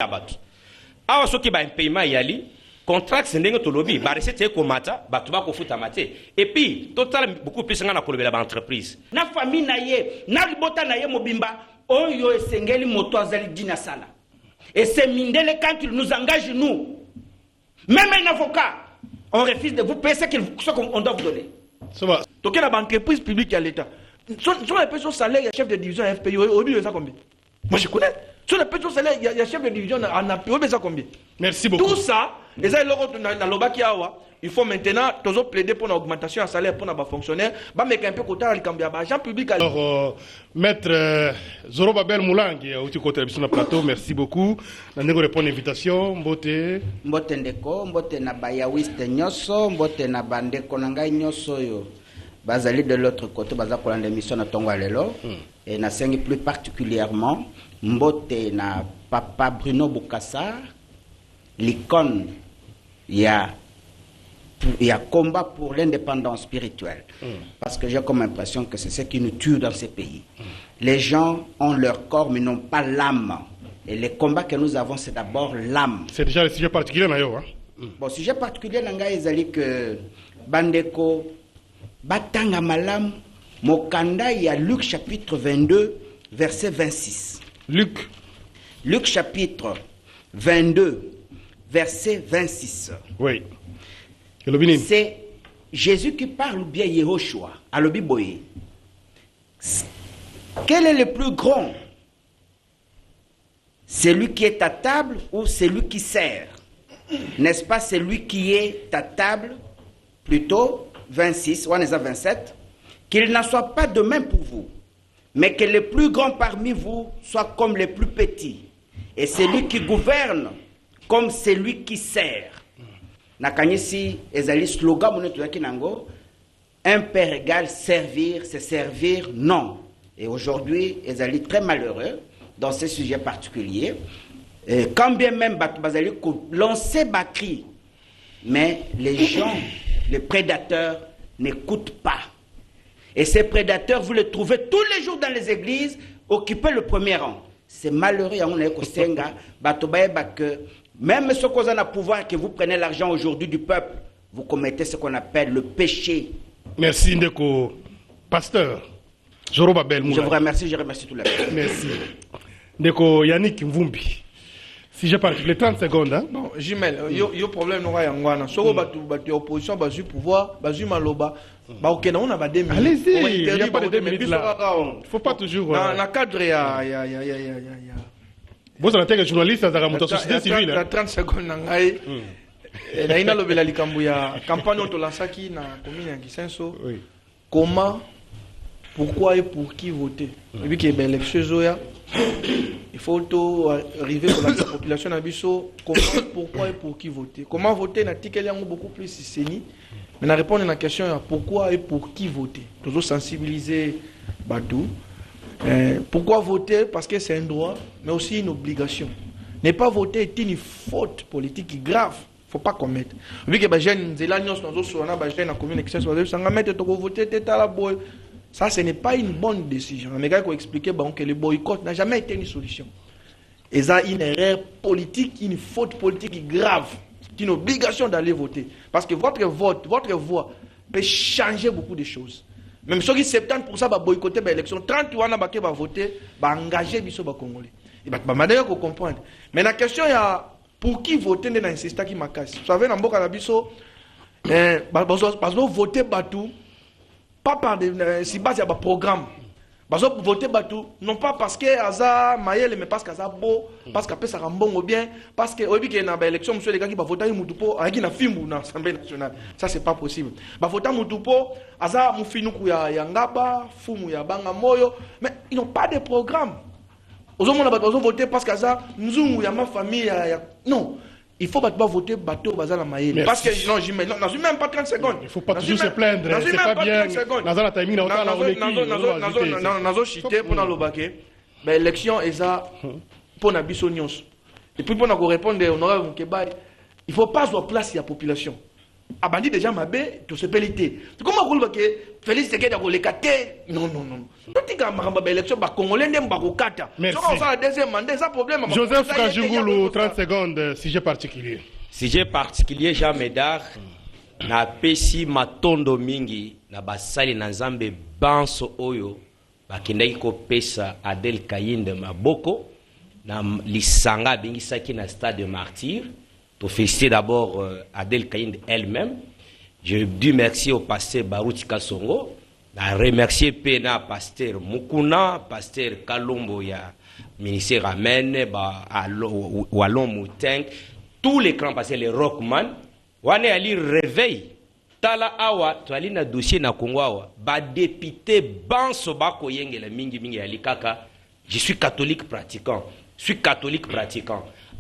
Abatu. Awa soki ba paiement yali, contrat c'est ndenge to lobby, ba recette ko mata, ba tuba ko futa mate. Et puis total beaucoup plus ngana ko lobela ba entreprise. Na famille na ye, na libota na ye mobimba, oyo esengeli moto azali dina sala. Et c'est Mindele quand il nous engage nous. Même un avocat, on refuse de vous payer ce qu'on doit vous donner. Ça va. Donc il y a une entreprise publique à l'État. Sur la pension salaire, il y a chef de division à FPI, aujourd'hui il y a combien? Moi je connais. Sur la pension salaire, il y a chef de division en API, il y a combien? Merci beaucoup. Tout ça, les il faut maintenant toujours plaider pour une augmentation de salaire pour les fonctionnaires. Agent public. Alors, maître Zoro Babel Moulangi, au côté de la plateau, merci beaucoup. Nous allons répondre à l'invitation. Mbote. Mbote ndeko, mbote na bayawiste nyoso, mbote na bandeko nangai nyoso yo. Bazali de l'autre côté, bazako la émission na tongo lelo. Et na sengi plus particulièrement, mbote na papa Bruno Bukassa, l'icône, il y a combat pour l'indépendance spirituelle. Parce que j'ai comme impression que c'est ce qui nous tue dans ces pays. Les gens ont leur corps mais n'ont pas l'âme. Et les combats que nous avons, c'est d'abord l'âme. C'est déjà le sujet particulier, Nayo. Bon, sujet particulier, Nanga Ezali que Bandeko, Batanga Malam, Mokanda, il y a Luc chapitre 22, verset 26. Luc chapitre 22, verset 26. Oui. C'est Jésus qui parle ou bien Yehoshua à l'Obiboye. Quel est le plus grand? Celui qui est à table ou celui qui sert? N'est-ce pas celui qui est à table? Plutôt 26, ou 27. Qu'il n'en soit pas de même pour vous, mais que les plus grands parmi vous soient comme les plus petits. Et celui qui gouverne comme celui qui sert. Nakanyisi ezali slogan monetu yaki nango, un père égal servir, c'est servir non. Et aujourd'hui, ezali très malheureux dans ce sujet particulier. Quand bien même bazali lancer Bakri, mais les gens, les prédateurs n'écoutent pas. Et ces prédateurs, vous les trouvez tous les jours dans les églises, occupés le premier rang. C'est malheureux, que même ceux qui ont le pouvoir, que vous prenez l'argent aujourd'hui du peuple, vous commettez ce qu'on appelle le péché. Merci, Ndeko. Pasteur Zoro Babel Moula. Je vous remercie, je remercie tout le monde. Merci. Ndeko Yannick Mvumbi. Si j'ai parlé les 30 secondes. Hein? Bon, Jimel, il y a un problème. Si vous avez opposition, vous avez pouvoir, vous avez maloba. Allez-y, il n'y a pas de 2 minutes là. Il ne faut pas toujours. Dans le cadre, il y a. Vous avez un journaliste dans la société civile. Il y a 30 secondes. Il y a une campagne autour de la commune de Kisenso. Comment, pourquoi et pour qui voter? Et puis qu'il y a une élection, il faut arriver pour la population d'Abisso. Comment, pourquoi et pour qui voter? Comment voter? Il y a beaucoup plus séni. Mais la réponse à la question est pourquoi et pour qui voter? Toujours sensibiliser Badou. Pourquoi voter? Parce que c'est un droit, mais aussi une obligation. Ne pas voter est une faute politique grave. Il ne faut pas commettre. Vu que les jeunes, ça, ce n'est pas une bonne décision. Les gars qui ont expliqué que le boycott n'a jamais été une solution. Et ça, une erreur politique, une faute politique grave. C'est une obligation d'aller voter. Parce que votre vote, votre voix peut changer beaucoup de choses. Même ceux qui 70% va boycotter l'élection, 30% va voter, va engager les Congolais. Et bien, il faut comprendre. Mais la question est pour qui voter dans un système qui m'a cassé. Vous savez, dans le cas de voter Batou, pas par si bas il y a un programme. Parce que voter Batou, non pas parce que Aza Maël, mais parce qu'Aza Beau, parce qu'après ça rembonne ou bien, parce que au qu'il y a une élection, monsieur les gars qui va voter Moutoupo, avec une film dans l'Assemblée nationale. Ça, c'est pas possible. Va voter Moutoupo, Aza Moufinou ya Ngaba, Fumu ya Banga Moyo, mais ils n'ont pas de programme. Aux hommes, on a voté parce qu'Aza, nous, ya ma famille, non. Il faut pas voter bateau bazar la maïle. Parce que non, je n'ai même pas 30 secondes. Il ne faut pas toujours se plaindre. C'est pas bien. Dans la timing, on a chité pour le baquet. Mais l'élection est ça pour la bisognos. Et puis pour nous répondre, honorable Moukebaï, il ne faut pas avoir place à la population. Abandi déjà mabé, tout se pélité. Comment vous le Félix Tshisekedi akoleka te. Non. Totika makamba ba élection ba congolais ndem ba kokata. Merci. Soko ça deuxième mandat, ça problème. Joseph Kajungulu, 30 secondes, sujet particulier. Sujet particulier, Jean Médard, na pesi matondo mingi, na basali na nzambe banso oyo, bakendaki ko pesa Adel Kayinde maboko, na lisanga bingisaki na stade de martyr, pour féliciter d'abord Adel Kayinde elle-même. Je dis merci au pasteur Barouti Kasongo, na remercier pena pasteur Mukuna, pasteur Kalombo ya ministère Amen, Wallon Mouteng, tous les grands pasteurs, les Rockman, wane ali réveil, tala awa, tu ali na dossier na Congo awa, ba député banso bako yenge la mingi ali kaka, je suis catholique pratiquant,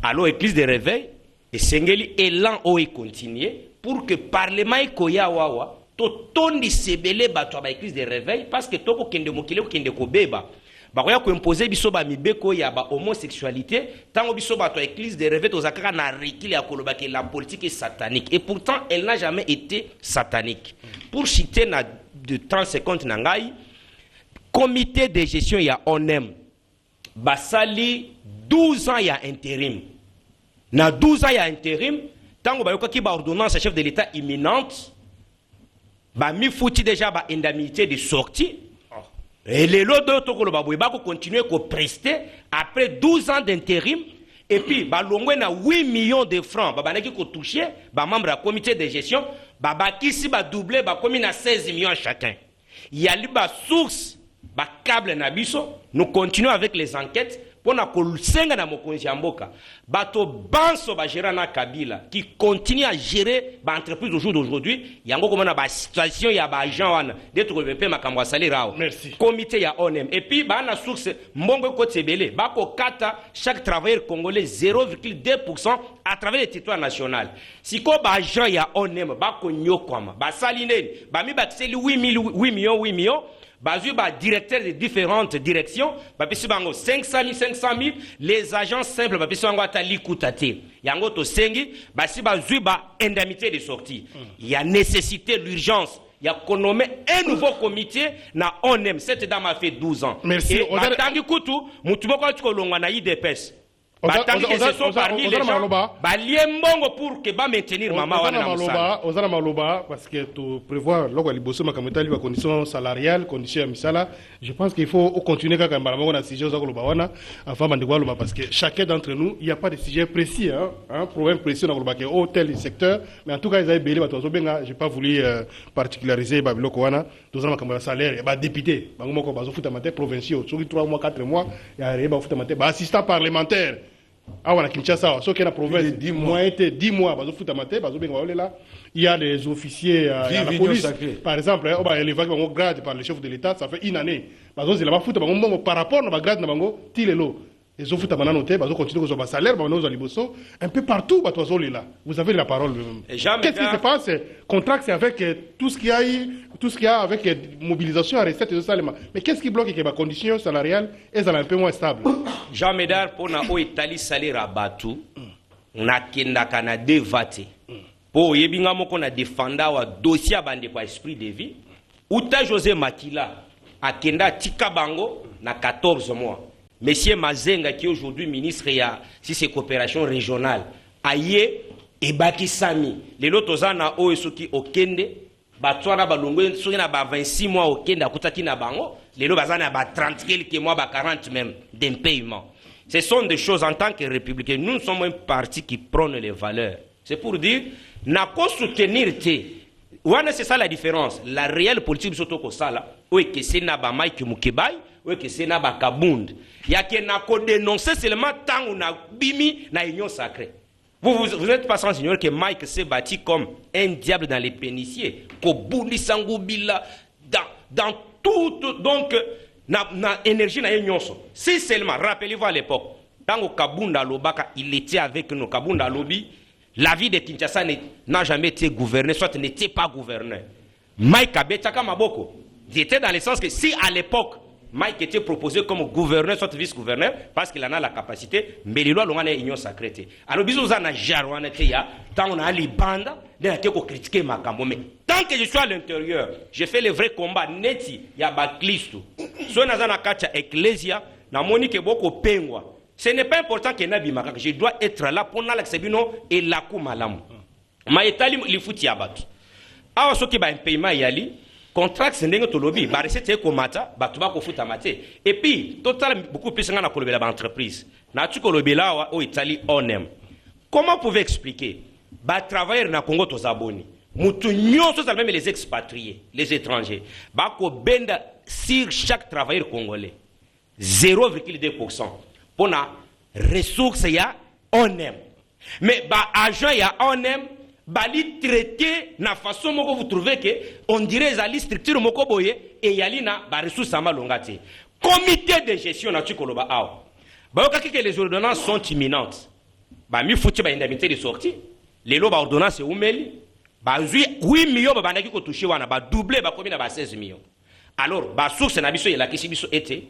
Alors église de réveil, et sengeli élan o continuer, pour que parlement koya wawa, to tondi sebele bato ba église de réveil, parce que toko kende mokile kende kobeba. Bakoya ko imposer biso ba mibeko ya ba homosexualité, tango biso bato église de réveil to zakaka na rikili ya koloba que la politique est satanique. Et pourtant, elle n'a jamais été satanique. Pour citer na de 30 secondes na ngai, comité de gestion ya ONEM, basali 12 ans ya intérim. Na 12 ans ya intérim, tango bayoka ki ba ordonnance chef de l'État imminente, ba mi fouti déjà ba indemnité de sortie. Et les lots de continuer à prester après 12 ans d'intérim. Et puis, balongwe na 8 millions de francs. Babanaki ko touché, ba membre du comité de gestion, babakisi ba doublé, ba komi na 16 millions chacun. Il y a ba source, ba câble na biso. Nous continuons avec les enquêtes pour na kolsenga na mokonzi ya mboka. Bato banso ba gérer na Kabila qui continue à gérer ba entreprise au jour d'aujourd'hui. Yango comme na ba situation ya ba agent wana d'être revepe makambo salaire rao. Merci. Comité ya ONEM. Et puis ba na source mbongo ko tsebele ba ko kata chaque travailleur congolais 0,2% à travers le territoire national. Si ko ba agent ya ONEM ba ko nyokwama ba salineni ba mi ba tseli 8 millions Bazu ba directeur de différentes directions, ba pesi bango 500 000, les agents simples ba pesi bango atali kutate. Yango to sengi, ba si bazu ba indemnité de sortie. Il y a nécessité, l'urgence. Il y a qu'on nomme un nouveau comité na ONEM. Cette dame a fait 12 ans. Merci. Et batangi kutu, mutumoko tkolongwa na IDPS. Batangi que ce sont parmi les gens, baliembongo pour que ba maintenir maman wana na musala. Ozana maloba parce que tu prévois logo liboso makameta liba conditions salariales, conditions misala. Je pense qu'il faut continuer quand même na sujet ozako loba wana avant bandiko loba parce que chacun d'entre nous, il y a pas de sujet précis un problème précis na loba que tel secteur, mais en tout cas ils avaient belé bato benga, j'ai pas voulu particulariser babiloko wana, tozana makameta salaire, ba député, bango moko bazo futa matin provinciaux, sur 3 mois 4 mois, il y a rien ba futa matin, ba assistant parlementaire. Ah voilà, Kinshasa, ce qui est la province, 10 mois, il y a des officiers à la police, par exemple, les vagues vont grade par le chef de l'État, ça fait une année. Par rapport à la grade, les officiers vont continuer à salaire, un peu partout, vous avez la parole. Qu'est-ce qui se passe? Contrat, c'est avec tout ce qu'il y a avec mobilisation à recette et salaire. Mais qu'est-ce qui bloque que les conditions salariales sont un peu moins stables? Jean Médard, pour na Itali salaire à Batu, on a kendaka na devate. Pour yebinga moko na défenda wa dossier bande kwa esprit de vie. Uta José Makila a kenda tika bango na 14 mois. Monsieur Mazenga qui est aujourd'hui ministre ya si c'est coopération régionale. Aye et Bakisami. Les lotos na o esoki okende batwana balongwe soki na ba 26 mois okende akutaki na bango. Les lotos bazana ba 30 quelques mois ba 40 même d'impayement. Ce sont des choses en tant que républicains. Nous sommes un parti qui prône les valeurs. C'est pour dire n'a pas soutenir te. Wana c'est ça la différence. La réelle politique surtout ko sala, oui que c'est na ba Mike Mukebai, oui que c'est na ba Kabund. Ya que na ko dénoncer seulement tant on a bimi na union sacrée. Vous n'êtes pas sans ignorer que Mike s'est bâti comme un diable dans les péniciers. Ko bundi sangubila dans tout donc na énergie na union. Si seulement rappelez-vous à l'époque, dans au Kabunda Lobaka, il était avec nous Kabunda Lobi. La vie de Kinshasa n'a jamais été gouvernée, soit n'était pas gouvernée. Mike Abetaka Maboko, il était dans le sens que si à l'époque, Mike était proposé comme gouverneur, soit vice-gouverneur, parce qu'il en a la capacité, mais les lois l'ont union sacrée. Alors, bisous, on a jarouane, tant on a les bandes, on a critiqué ma cambo. Mais tant que je suis à l'intérieur, je fais le vrai combat, neti, il y a Baklisto. Si on a un kacha ecclesia, na monique beaucoup pengwa. Ce n'est pas important que je dois être là pour l'accébino et la koumalamu. Ma etali li futi abatu. Awa soki ba paiement yali, contract c'est ndenge to lobby, ba recette ko mata, ba tuba ko futa maté. Et puis total beaucoup plus ngana ko lobela ba entreprise. Na tu ko lobela wa o Italie onem. Comment pouvez expliquer ba travailleurs na Congo to zaboni. Mutu nyonso ça même les expatriés, les étrangers. Ba ko benda sur chaque travailleur congolais 0,2% pour na ressources ya onem. Mais ba agent ya onem bali traité na façon moko vous trouvez que on dirait zali structure moko boye et yali na ba ressources amalongati. Comité de gestion na tukoloba aw. Ba okaki que les ordonnances sont imminentes. Ba mi futi ba indemnité de sortie. Les lois ba ordonnance umeli ba 8 millions ba bandaki ko toucher wana ba doubler ba combien ba 16 millions. Alors ba source na biso yela kisi biso été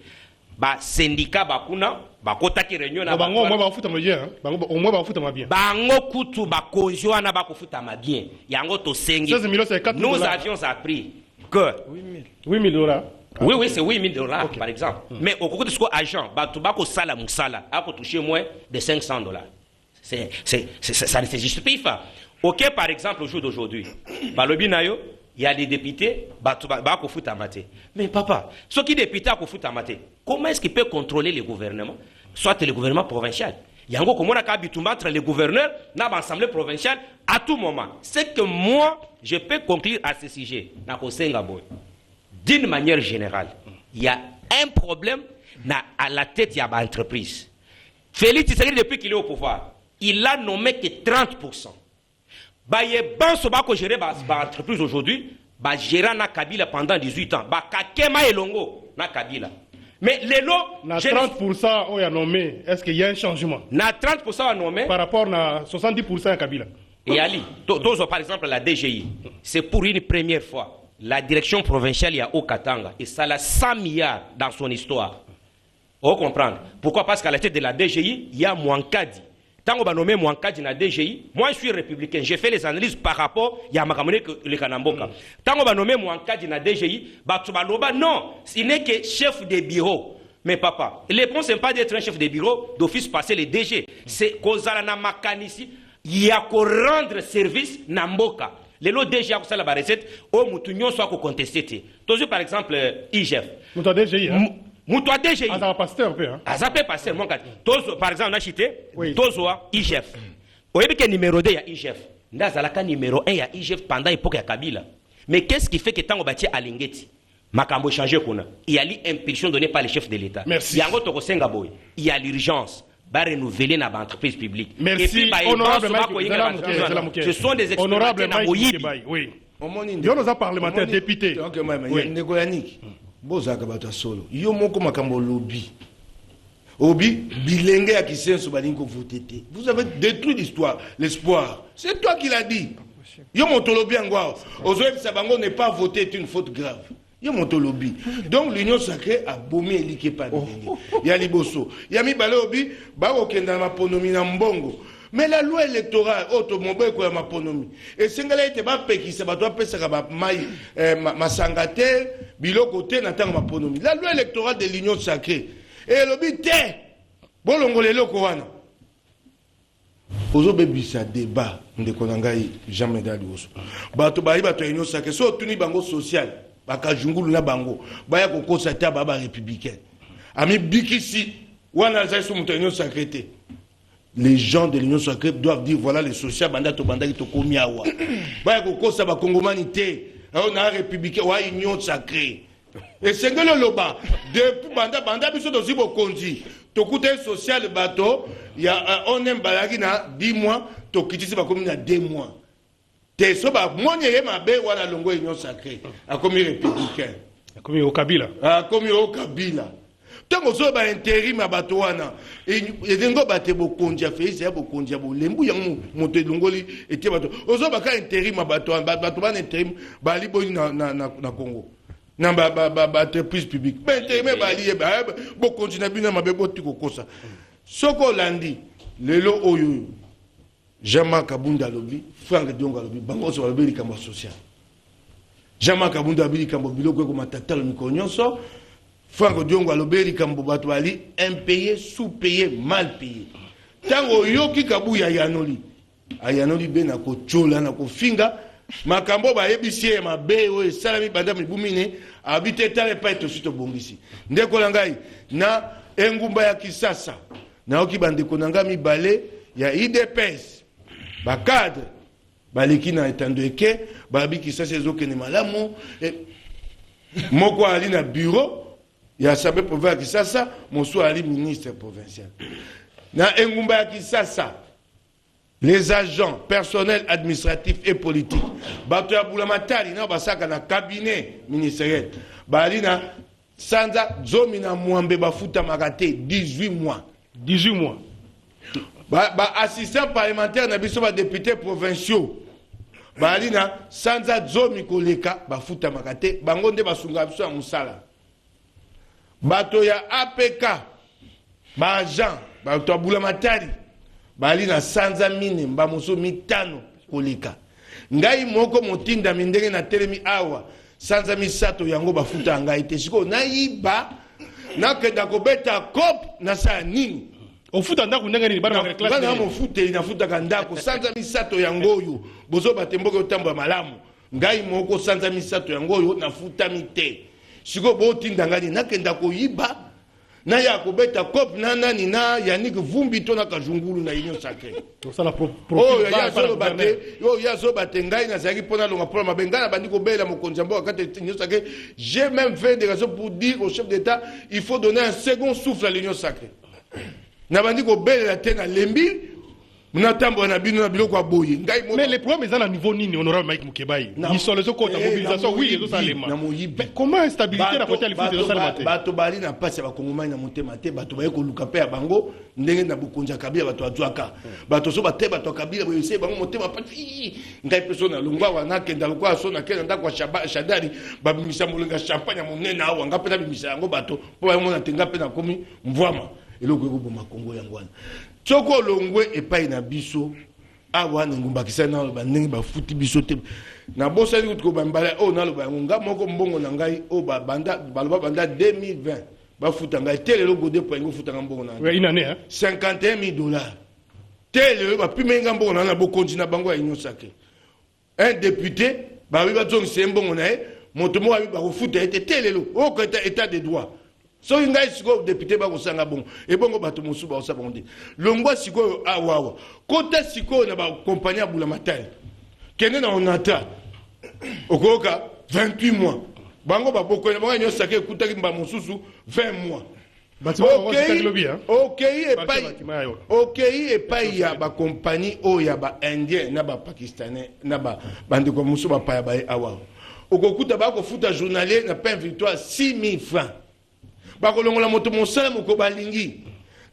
ba syndicat ba kuna ba kota ki réunion na bango moi ba futa ma bien bango au moins ba futa ma bien bango kutu ba konjo na ba ko futa ma bien yango to sengi 16 millions c'est 4 nous avions appris que 8 000 dollars. Oui, c'est 8 000 dollars okay. Par exemple. Mais au cours de ce agent, ba to ba ko sala musala a ko toucher moins de 500 dollars. Ça ne se justifie pas. OK, par exemple au jour d'aujourd'hui, ba lobi na yo il y a des députés, mais papa, ceux qui députés comment est-ce qu'il peut contrôler le gouvernement, soit le gouvernement provincial? Il y a encore comment on a entre les gouverneurs et l'Assemblée provinciale à tout moment. C'est que moi, je peux conclure à ce sujet. D'une manière générale, il y a un problème à la tête de l'entreprise. Félix Tshisekedi, depuis qu'il est au pouvoir, il a nommé que 30%. Bah il est bon ce que gérer l'entreprise aujourd'hui, bah gérer na Kabila pendant 18 ans, bah kakema elongo na Kabila. Mais les lots na 30% on a nommé, est-ce qu'il y a un changement? Na 30% a nommé par rapport à 70% à Kabila. Et Ali, par exemple la DGI, c'est pour une première fois la direction provinciale il y a au Katanga et ça a 100 milliards dans son histoire. Vous comprenez? Pourquoi? Parce qu'à la tête de la DGI, il y a Mouankadi. Tant qu'on va nommer Mouankadi dans la DGI, moi je suis républicain, j'ai fait les analyses par rapport à Makamone le Kanamboka. Tant qu'on va nommer Mouankadi dans la DGI, non, il n'est que chef de bureau. Mais papa, le point c'est pas d'être un chef de bureau, d'office passer les DG. C'est qu'Ozala na Makanisi, il y a qu'à rendre service Namboka. Les lots DG à la recette, au Moutounion soit contesté. Toujours par exemple, IGF. Moutoua DGI, hein? Moutoua DGI. Ah, ça va passer un peu, hein? Ah, ça peut passer, mon gars. Par exemple, on a cité, Tozoa, IGF. Au début, il y a numéro 2, il y a IGF. Ndazalaka numéro 1, il y a IGF pendant l'époque de Kabila. Mais qu'est-ce qui fait que tant qu'on bâtit à Lingeti, Makambo changé, il y a l'impulsion donnée par le chef de l'État. Merci. Il y a l'urgence. Va renouveler dans l'entreprise publique. Merci. Et puis, honorable Mike, ce sont des honorable expérimentés Mike, oui. Il y a nos parlementaires députés. Bozaka bata solo yo moko makambo lobby obi bilenge ya kisenso balingo voter. Vous avez détruit l'histoire, l'espoir. C'est toi qui l'as dit. Yo montolobi ngwa ozoe sabango ne pas voter est une faute grave. Yo montolobi. Donc l'union sacrée a bombé eliké pa bilenge. Ya liboso. Ya mi bale obi ba okenda na ponomi na mbongo. Mais la loi électorale, automobile quoi ma ponomi. Et singala ete ba pekisa ba doit pesa ba mai masangate biloko te na tanga ma ponomi. La loi électorale de l'union sacrée. Et lobi te bolongo lelo ko wana. Ozo bebisa débat ndeko nangai jamais dali oso. Bato ba iba to union sacrée so tuni bango social baka jungulu na bango baya ko kosa ta baba républicain. Ami bikisi wana za so muto union sacrée. Les gens de l'Union sacrée doivent dire voilà les sociaux bandato bandaki to komiawa. Ba ko kosa ba kongomanité. On a républicain wa union sacrée. Et c'est que le loba depuis banda biso dozi bokonzi. To coûter social bateau, il y a on aime balagi na 10 mois, to kitisi ba komi na 2 mois. Te so ba monyere mabe wana longo union sacrée. A komi républicain. A komi au Kabila. A komi au Kabila. Tant que ça va intérim à Batouana et dengo bate bokonji a fait ça bokonji a bolembu yang monte longoli était bateau ozo baka intérim à Batouana intérim bali boy na Congo na entreprise publique me baliye bo continue bina mabe boti kokosa soko landi lelo oyo Jean-Marc Kabunda lobi Frank Dionga lobi bango so lobi likambo social Jean-Marc Kabunda lobi likambo biloko ko matatalo mikonyonso Frank Dionga lobi likambo bato bali impayé sous-payé mal payé tango yoki kabuya yanoli ayanoli be na ko chola na ko finga makambo ba yebisie mabe o salami banda mibumine abite tale pa eto sito bongisi ndeko langai na engumba ya Kisasa na oki bandeko nanga mibale ya IDPS ba cadre baliki na etando eke babi Kisasa ezokene malamu moko ali na bureau ya sabe province Kisasa mosu ali ministre provincial na engumba ya Kisasa les agents personnels administratifs et politiques bato ya bulamatari na basaka na cabinet ministériel bali na sanza zomi na mwambe bafuta makate 18 mois ba assistant parlementaire na biso ba députés provinciaux bali na sanza zomi koleka bafuta makate bango nde basunga biso ya musala bato ya APK ba agent bato ya bulamatari bali na sanza mine mba moso mitano koleka ngai moko motinda mindenge na telemi awa sanza misato yango bafuta ngai te siko nayiba nakenda kobeta cop na sa nini ofuta ndako ndenge nini bana classe bana mofuta inafuta ndako sanza misato yango oyo bozo batemboke otambo malamu ngai moko sanza misato yango oyo nafuta mite siko botinda ngai nakenda koyiba na ya kobeta cop na nani na Yannick Vumbi to na Kajungulu na Union Sacrée to ça la ya zo bate ngai na zaki pona longa pour mabenga na bandi ko bela mokonzi mbo akate Union Sacrée. J'ai même fait des raisons pour dire au chef d'État il faut donner un second souffle à l'Union Sacrée na bandi ko bela la tena lembi na tambo na bino na biloko aboye ngai mais les problèmes sont à niveau nini honorable Mike Mukebai ils sont les autres mobilisation oui les autres éléments mais comment instabilité na côté les filles de Salimate bato bali na passe ba kongomani na motema te bato ba ko luka pe ya bango ndenge na bukonja kabila bato azwaka bato so bate bato kabila bo yese bango motema pa ngai peso na lungwa wana kenda lokwa so na kenda ndako shadari ba bimisa mulinga champagne monene awa ngape na bimisa yango bato po ba mona tenga pe na komi mvwama eloko ko boma Kongo yangwana Choko longwe epai na biso awa ngumba kisana ba ndenge ba futi biso te na bosa li ko bambala o na lo ba nga moko mbongo na ngai o ba banda baloba banda 2020 ba futa ngai tele lo gode po ngo futa mbongo na oui une année hein $51,000 tele ba pimenga mbongo na bokonzi na bango ya Union Sacrée un député ba wi ba zong mbongo na e moto mo ba ko futa ete tele lo o ko état de droit so ngai siko député ba ko sanga bon e bongo bato mosuba o sabonde longwa siko awawa kota siko na ba compagnie bula matin kene na onata okoka 28 mois bango ba boko na bango nyosaka kutaki mba mosusu 20 mois ok epai ya ba compagnie o ya ba indien na ba pakistanais na ba bande ko mosuba pa ya ba awa okokuta ba ko futa journalier na pain victoire 6,000 francs bakolongola moto mosala moko balingi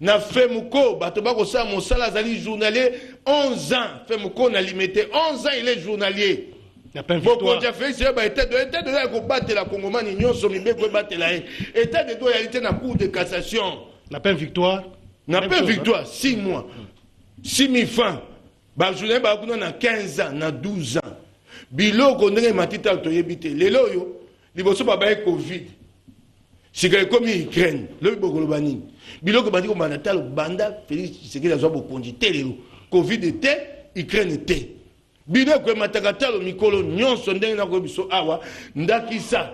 na Femuko bato bakosala mosala azali journalier 11 ans Femuko na limité 11 ans il est journalier na pas victoire bon fait c'est ba état de la ko batela kongomani nyonso mibeko batela état de doyalité na cour de cassation na pas victoire 6 mois 6,000 francs ba journalier ba kuna na 15 ans na 12 ans biloko ndenge matita to yebite lelo yo liboso baba e covid si comme Ukraine le bokoloba nini biloko bandi ko banda talo banda Félix Tshisekedi azwa bokonzi telelo covid était Ukraine était biloko mataka talo mikolo nyonso ndenge na ko biso awa ndakisa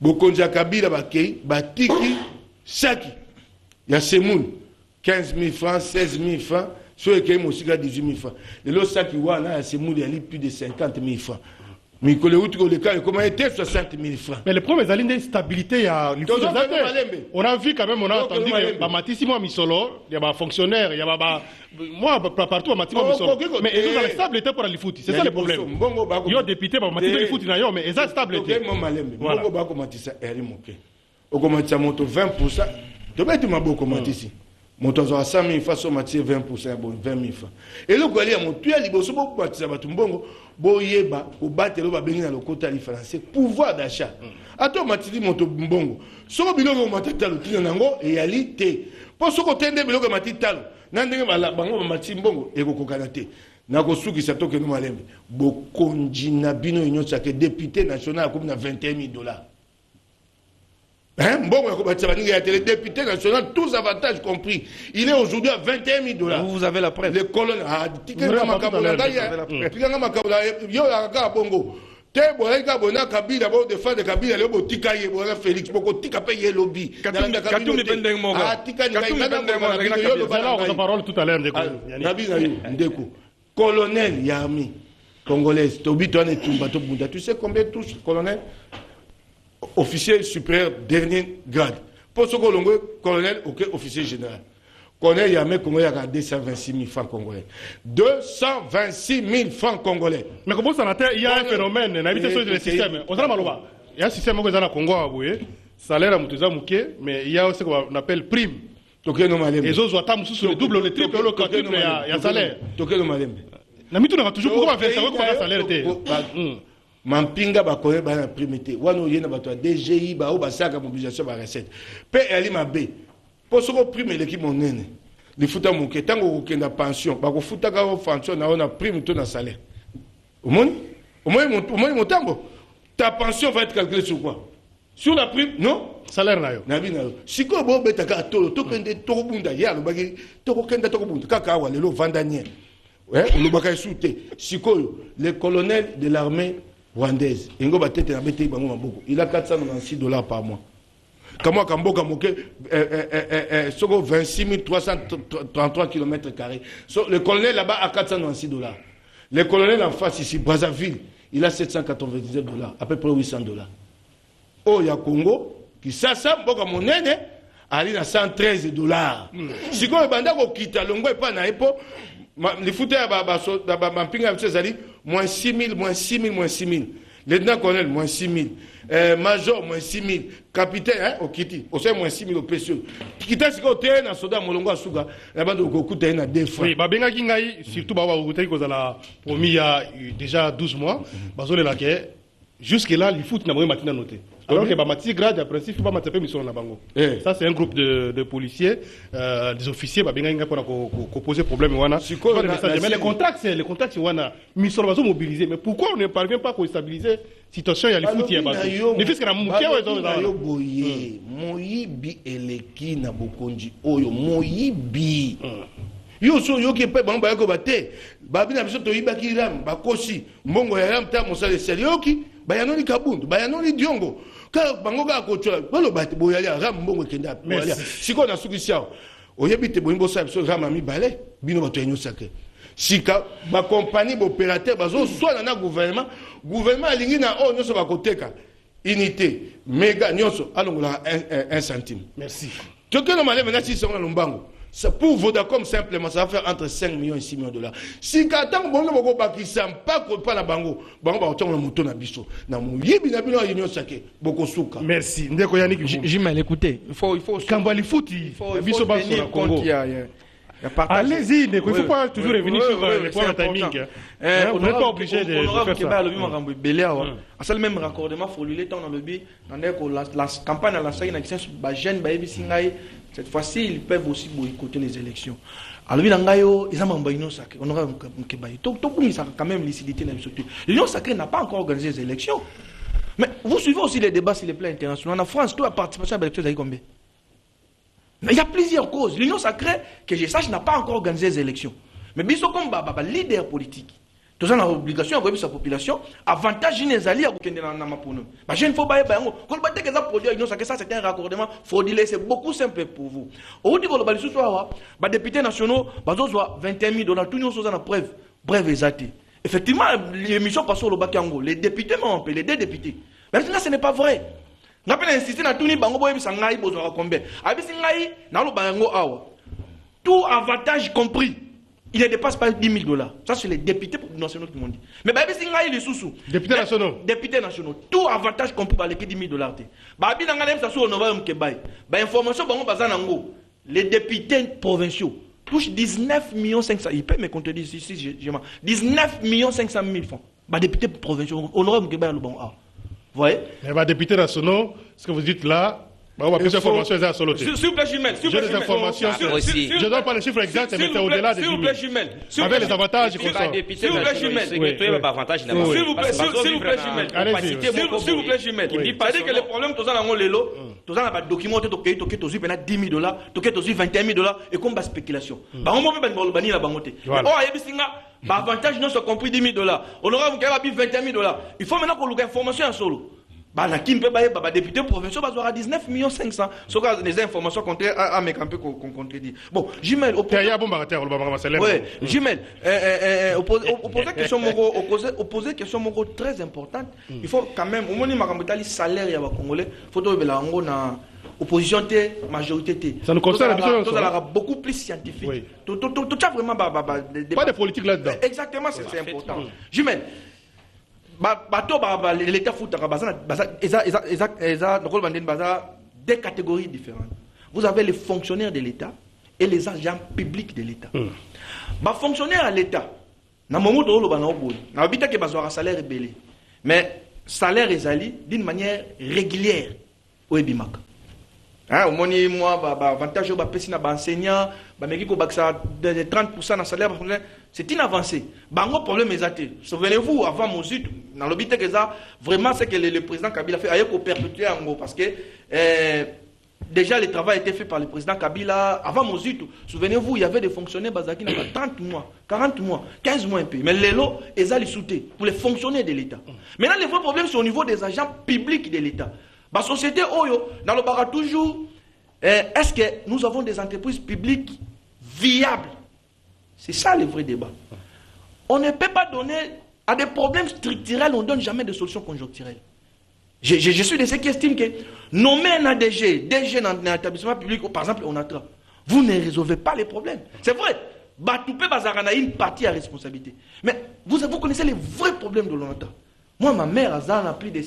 bokonzi Kabila bakei batiki saki ya semoun 15,000 francs 16,000 francs so ekei mosika 18,000 francs lelo saki wana ya semoun ya li plus de 50,000 francs. Mais comment était 60,000 francs. Mais le problème est l'instabilité. On a vu quand même, on a entendu que Matisse, moi, Misolo, il y a des fonctionnaires, il y a moi, partout, Matisse, Misolo. Mais ils ont la stabilité pour aller foot. C'est ça le problème. Il y a des députés, Matisse, il foot, mais ils ont la stabilité. Voilà. On a 20%. Tu vas être ma beaucoup Matisse. moto azwa 100 000 francs so matie 20% ya 20 000 francs eloko ali ya motu ya liboso bobatisa bato mbongo boyeba kobatelo babengi na lokota ali français pouvoir d'achat ato matili moto mbongo soko biloko matatalo tina nango eyali te po soko tende biloko matitalo na ndenge bango bamati mbongo ekokokana te nakosukisa tokende malembe bokonzi na bino nyonso ake député national akomi na 21 000 $. Bon, les députés nationaux, tous avantages compris. Il est aujourd'hui à 21 000 $. Vous avez la preuve. Les colonnes. Ah, Félix, colonel Yami, congolaise, tu sais combien touche colonel? Officier supérieur dernier grade. Pour ce que colonel, ok, officier général. Colonel Yamé Congolais a 226 000 francs congolais. 226 000 francs congolais. Mais comment ça il y a un phénomène, on habite sur le système. Il y a un système au Congo, salaire à Moutouza Mouké, mais il y a aussi ce qu'on appelle prime. Les autres ont sur le double, le triple, le quadruple, il y a salaire. Nous avons toujours pourquoi faire ça, salaire. Mampinga bakone ba primité wano yena bato DGI ba obasaka mobilisation ba recette pe ali mabe posoko prime leki monene li futa moke tango kokenda pension ba ko futa ka pension na ona prime to na salaire omoni motambo ta pension va être calculée sur quoi? Sur la prime? Non, salaire na yo na bina yo siko bo betaka tolo to kende to bunda ya lo bagi to kenda to bunda kaka wa lelo vandanier le baka souté siko le colonel de l'armée rwandaise, il a 496 $ par mois. Comment Kamboka Moke, 26 333 km². Le colonel là-bas a 496 $. Le colonel en face ici, Brazzaville, il a 799 $, à peu près 800 $. Oh, il y a Congo, qui ça, Mboka Monene, ali na 113 $. Si on banda ko kita longo et pas na epo, les fouteurs ba pinga zali moins 6 000, moins 6 000, moins 6 000. Lieutenant colonel moins 6 000. Major moins 6 000. Capitaine au Kiti, au moins 6 000 au PCE. Kita siko te na soda molongo asuga la bande ko kuta na deux fois. Oui, ba benga kingai surtout ba wa kuta ko za promis il y a déjà 12 mois. Bazole la ke jusque là il faut na moyen matina noté. Alors que Bamati grade à principe pas matapé mission na bango. Ça c'est un groupe de policiers, des officiers ba benga pour poser problème wana. Mais les contrats wana mission va se mobiliser. Mais pourquoi on ne parvient pas à stabiliser situation ya les foot ya bato? Ne fait que na mukia wa boye. Moyibi eleki na bokonji oyo moyibi. Yo so yo ke pe bango ba ko bate. Ba bina biso to yiba ki ram ba kosi mbongo ya ram ta mosale serioki bayanoni kabundu bayanoni diongo. Car bango ga ko chola bolo bate boyali ram mbongo kenda boyali siko na sukisiao oyebite boyimbo sa biso ram ami balé bino bato enyo sake sika ba compagnie ba opérateur bazo soit na gouvernement alingi na o nyoso ba koteka unité méga nyoso alongola 1 centime. Merci. Tokeno malé maintenant si c'est na lombango. Pour Vodacom, simplement, ça va faire entre 5 millions et 6 millions $. Si Katan Bongo Boko Bakisam, pas la Bango, Bango va autant le mouton à Bisso. Merci. Ndeko Yannick, j'ai mal écouté. Il faut. Quand on va les foutre, Bisso va sur le Congo. Allez-y, il ne faut pas toujours revenir sur les points de timing. On n'est pas obligé de faire ça. C'est le même raccordement formulé dans le but. La campagne à la salle, cette fois-ci, ils peuvent aussi boycotter les élections. Alors, on aura quand même lucidité. L'Union sacrée n'a pas encore organisé les élections. Mais vous suivez aussi les débats sur les plans internationaux. En France, toute la participation à l'élection, c'est combien? Mais il y a plusieurs causes. L'Union sacrée, que je sache, n'a pas encore organisé les élections. Mais bien sûr, comme leader politique, tout ça, on a l'obligation d'envoyer sa population. Avantage, il y a des alliés qui sont dans la mapono. Je ne faut pas y aller. Quand on dit que ça produit l'Union sacrée, ça c'est un raccordement frauduleux. C'est beaucoup simple pour vous. Au niveau de les députés nationaux, ils ont 21 000 $. Tout le monde a preuve. Bref, exact. Effectivement, l'émission passe au Bakango. Les députés m'ont appelé, les deux députés. Mais là, ce n'est pas vrai. On a insisté dans tout le monde. Tout avantage compris. Il ne dépasse pas 10 000 $. Ça, c'est les députés nationaux qui m'ont dit. Mais les sous-sous. Députés nationaux. Députés nationaux. Tout avantage compris par les 10 000 $. Babi n'a pas ça sur le Information, les députés provinciaux touchent 19 500 000. Il peut me contredire si je mens. 19 500 000 francs. Les députés provinciaux, honorable Mkeba Lubon. Vous voyez? Les députés nationaux, ce que vous dites là, on va plus d'informations à Solo. S'il vous plaît, Jumel. J'ai des informations. Je ne donne pas les chiffres exacts, mais c'est au-delà des 10 000. Avec les avantages et consorts. S'il vous plaît, Jumel. S'il vous plaît, Jumel. S'il vous plaît, Jumel. C'est-à-dire que le problème, tout ça, dans le lot, tout ça, on a documenté, tout ça, $10 000, tout ça, $21 000, et comme la spéculation. On peut pas le bannir la banque. Oh, avantage, non, c'est compris $10 000. On aura $21 000. Il faut maintenant qu'on ait information en solo. Qui peut pas député provincial aura 19 500 000. Ce sont des informations contraires à mes campés qu'on contredit. Bon, Jumel, Jumel, opposer question moko très importante. Il faut quand même, au moins les salaires y a congolais, faut que la na opposition majorité. Ça nous concerne beaucoup plus scientifique. Tout vraiment pas de politique là-dedans. Exactement, c'est important. Jumel. L'État fout des catégories différentes. Vous avez les fonctionnaires de l'État et les agents publics de l'État. Fonctionnaires à l'État, salaire belé, mais salaire est d'une manière régulière au Ebimak. Au moins, moi, avantage au enseignant, de 30% de salaire, c'est une avancée. Le problème est souvenez-vous, avant mon sud, dans le but vraiment, c'est que le président Kabila fait ailleurs qu'au perpétuer en gros, parce que déjà le travail a été fait par le président Kabila. Avant mon sud, souvenez-vous, il y avait des fonctionnaires qui n'avaient 30 mois, 40 mois, 15 mois un peu. Mais les lots, ils allaient sauter pour les fonctionnaires de l'État. Maintenant, le vrai problème, c'est au niveau des agents publics de l'État. La société Oyo, dans le bara toujours, est-ce que nous avons des entreprises publiques viables? C'est ça le vrai débat. On ne peut pas donner à des problèmes structurels, on ne donne jamais de solutions conjoncturelles. Je suis de ceux qui estiment que nommer un ADG, DG dans un établissement public, par exemple, on attrape. Vous ne résolvez pas les problèmes. C'est vrai. Batoupé Bazarana a une partie à responsabilité. Mais vous connaissez les vrais problèmes de l'ONATA. Moi, ma mère a plus de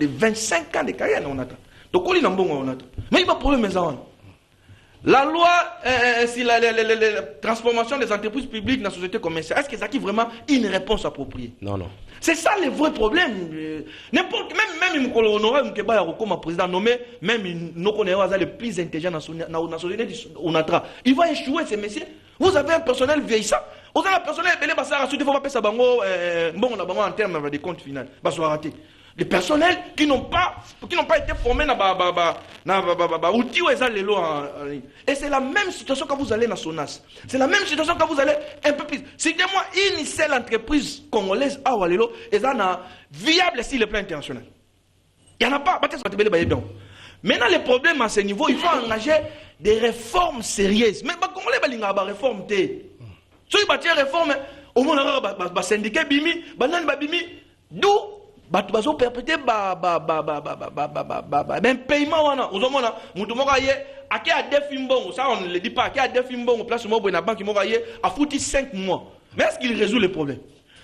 25 ans de carrière dans l'ONATA. Donc, on est dans l'ONATA. Mais il n'y a pas de problème, mes enfants. La loi sur la transformation des entreprises publiques dans la société commerciale, est-ce que ça a vraiment une réponse appropriée? Non. C'est ça le vrai problème. N'importe, même il honorable comme président nommé, même nous connaissons les plus intelligents dans la société ONATRA. Il va échouer ces messieurs. Vous avez un personnel vieillissant. Vous avez un personnel belé basara ensuite il faut pas payer ça bango bon on a bango en termes de comptes final. Bah soit raté. Les personnels qui n'ont pas été formés dans outils où ils ont les lois en ligne. Et c'est la même situation quand vous allez dans Sonas. C'est la même situation quand vous allez un peu plus. Citez-moi une seule entreprise congolaise à Walelo et ça n'a viable sur le plan international. Il n'y en a pas. Maintenant, le problème à ce niveau, il faut engager des réformes sérieuses. Mais les Congolais, ils n'ont pas de réforme. Si ils ont des réformes, au moins, les syndicats, d'où bato bazo perpéter ben paiement wana ozomona mutu moko aye ake a defi mbongo ça on ne le dit pas ake a defi mbongo place mo na banque moko aye a fouti 5 mois mais est-ce qu'il résout le problème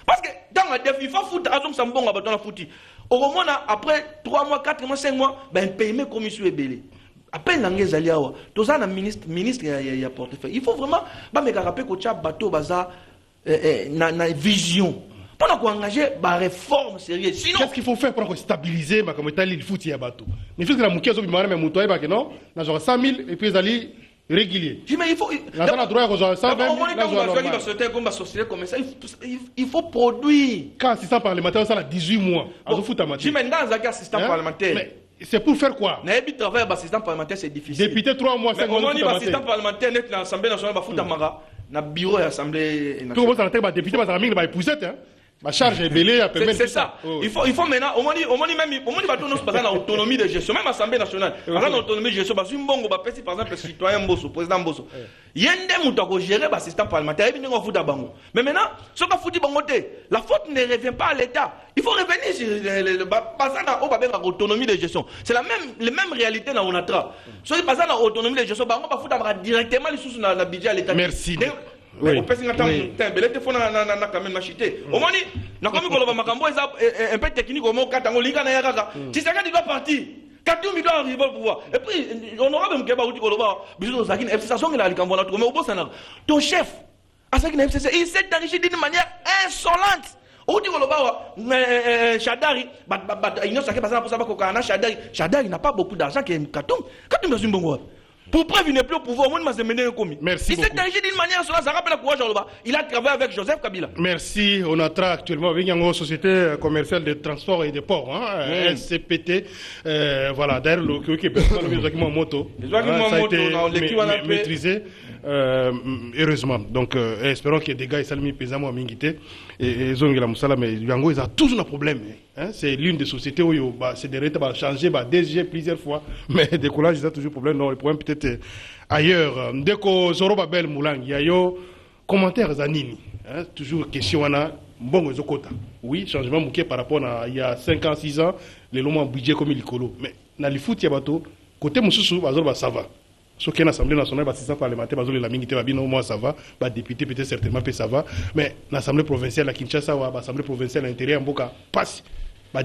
parce que dans la defi il faut foutre azom sa mbongo bato na fouti ozomona après 3 mois 4 mois 5 mois ben paiement commission ebelé appel nangé awa toza na ministre ya portefeuille il faut vraiment ba me rappeler ko cha bato baza na vision. Pendant qu'on engage la réforme sérieuse. Sinon, qu'est-ce qu'il faut faire pour stabiliser ma communauté il faut y a bateau. Mais puisque la moukia zo bimara mais mutoye ba que non, na genre 100 000 et puis ali régulier. Mais il faut la droit à 120 000 il faut produire. Quand assistant parlementaire ça a 18 mois. Azo futa mati. J'imagine dans un assistant parlementaire. C'est pour faire quoi? N'habite travail assistant parlementaire c'est difficile. Député 3 mois 5 mois. Comment on assistant parlementaire net dans l'Assemblée nationale ba futa mara na bureau de l'Assemblée nationale. Tout le monde s'entend ba député ba mingi ba épousette hein. Ma charge est belée à permettre. C'est ça. Oh. Il faut maintenant, au moins, l'autonomie de gestion, même l'Assemblée nationale. Par exemple, l'autonomie de gestion, par exemple, le citoyen Mbosso, le président Mbosso. Il y a un démon qui gère l'assistant parlementaire, il y a un fout à Bango. Mais maintenant, ce qu'on fout à Bango, la faute ne revient pas à l'État. Il faut revenir sur l'autonomie de gestion. C'est la même réalité dans l'ONATRA. Si on passe dans l'autonomie de gestion, Bango va foutre directement les sous dans le budget à l'État. Merci. Oui. On peut quand même m'acheter. Au moins, un peu technique au moins quand on tu sais quand il doit partir. Katumbi doit arriver au pouvoir. Et puis, honorable Mkeba Outi Koloba, bisous aux Sakine, FCC, il a dit mais au bout, ton chef, à Sakine FCC, il s'est enrichi d'une manière insolente. Outi Koloba, Chadari, Chadari n'a pas beaucoup d'argent que Katumbi. Katumbi est un bon gars. Pour preuve, il n'est plus au pouvoir, moi, je m'ai commis. Merci. Il s'est enrichi d'une manière insolente, ça rappelle quoi, Joloba. Il a travaillé avec Joseph Kabila. Merci. On a actuellement avec une société commerciale de transport et de port, SCPT. Voilà, d'ailleurs, le moto. Ça a été maîtrisé. Heureusement. Donc, espérons que des gars, ils salmi pesamment à Mingité. Et Zongela Moussala, mais Yango, ils ont toujours un problème. C'est l'une des sociétés où c'est des rétés, changer, DG plusieurs fois. Mais décollage, ils ont toujours problème. Non, le problème peut-être ailleurs. Dès que Zoro Babel Moulang, il y a yo commentaires Zanini. Toujours question, on a bon Zokota. Oui, changement mouké par rapport à il y a 5 ans, 6 ans, les lois budget comme il colo. Mais dans le foot, il y a bateau. Côté Moussou, ça va. Ce qui est l'Assemblée nationale, c'est parlementaire, la mingi au moins ça va, député peut-être certainement ça va, mais l'Assemblée provinciale à Kinshasa ou l'Assemblée provinciale à l'intérieur, Mboka passe,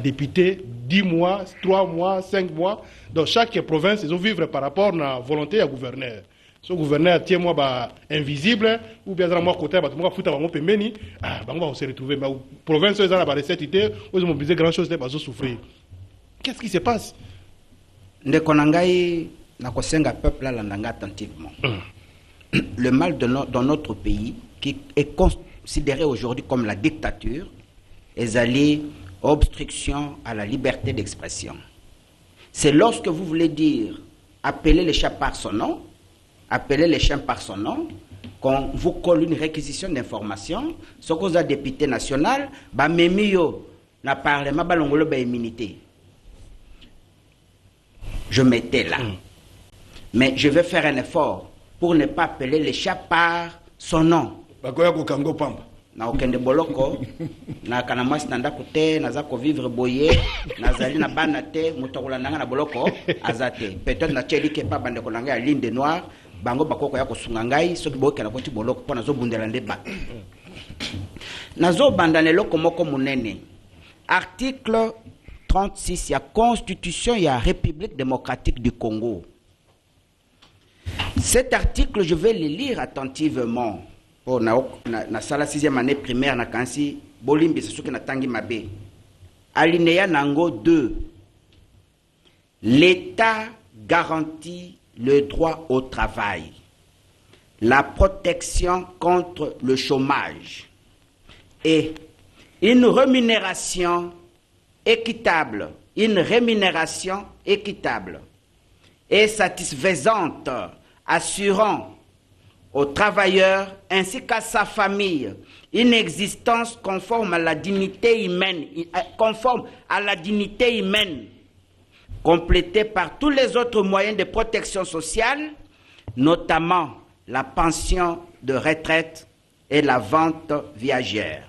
député 10 mois, 3 mois, 5 mois, dans chaque province, ils ont vivre par rapport à la volonté du gouverneur. Ce gouverneur tient moi invisible, ou bien moi côté, on va foutre mon pemeni, on va se retrouver, mais province, ils ont la recette, ils ont mobilisé grand chose, ils vont souffrir. Qu'est-ce qui se passe? Nakosenga peuple là l'andanga attentivement. Le mal dans notre pays, qui est considéré aujourd'hui comme la dictature, est allé obstruction à la liberté d'expression. C'est lorsque vous voulez dire appeler les chats par son nom, appeler les chiens par son nom, qu'on vous colle une réquisition d'informations, ce que vous avez député national, memio na parlement balongolo ba immunité. Je m'étais là. Mais je vais faire un effort pour ne pas appeler les chats par son nom. Na okende boloko na kanamasi nanda kute naza ko vivre boye nazali na bana te mutokola nanga na boloko azate peut-être na tcheli ke pa bande ko nanga ya ligne de noir bango bakoko ya ko sunga ngai soki boke na poti boloko pona zo bundela nde ba nazo bandane loko moko munene article 36 ya constitution ya République démocratique du Congo. Cet article, je vais le lire attentivement. Pour na sala 6e année primaire na kansi bolimbi c'est ce que na tangi mabe. Alinéa nango 2. L'État garantit le droit au travail, la protection contre le chômage et une rémunération équitable, et satisfaisante, assurant aux travailleurs ainsi qu'à sa famille une existence conforme à la dignité humaine, complétée par tous les autres moyens de protection sociale, notamment la pension de retraite et la vente viagère.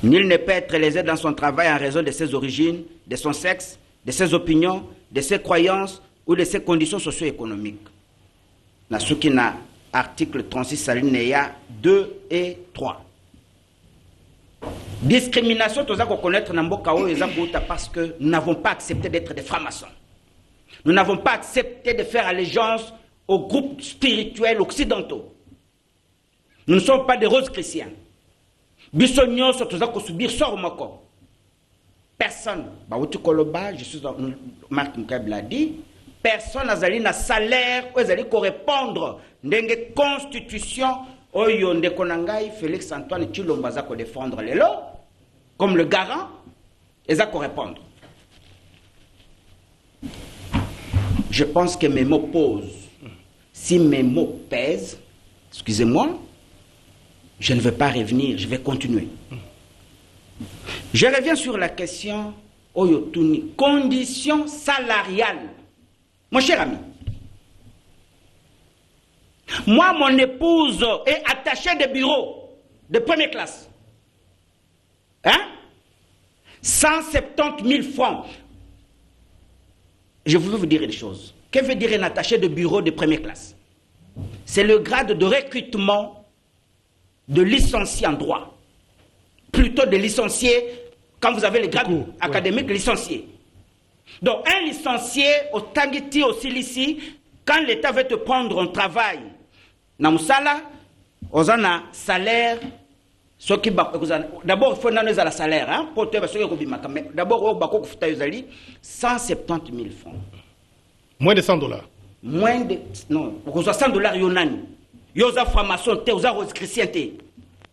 Nul ne peut être lésé dans son travail en raison de ses origines, de son sexe, de ses opinions, de ses croyances ou de ses conditions socio-économiques. Na Soukina, article 36 alinéa 2 et 3. Discrimination, tout ça qu'on connaît parce que nous n'avons pas accepté d'être des francs-maçons. Nous n'avons pas accepté de faire allégeance aux groupes spirituels occidentaux. Nous ne sommes pas des roses chrétiens. Bissognon, tout ça qu'on subit, sort moko. Personne, je suis Marc Moukaib l'a dit, personne n'a un salaire où ils correspondre d'une constitution où Yonde Konangai, Félix Antoine Tshilombo za ko défendre les lois comme le garant, ils za correspondre. Je pense que mes mots posent. Si mes mots pèsent, excusez-moi, je ne vais pas revenir, je vais continuer. Je reviens sur la question Oyotuni, conditions salariales. Mon cher ami, moi, mon épouse est attachée de bureau de première classe. Hein? 170 000 francs. Je voulais vous dire une chose. Que veut dire un attaché de bureau de première classe? C'est le grade de recrutement de licencié en droit. Plutôt de licencié, quand vous avez les grades académiques licenciés. Donc, un licencié au Tangiti, au Silici, quand l'État veut te prendre un travail, Namusala, on a un salaire. D'abord, il faut donner un salaire. Hein, d'abord, il faut 170 000 francs. Moins de $100. Moins de. Non, $100, Yonani. Yosa formation, Yosa rose chrétien.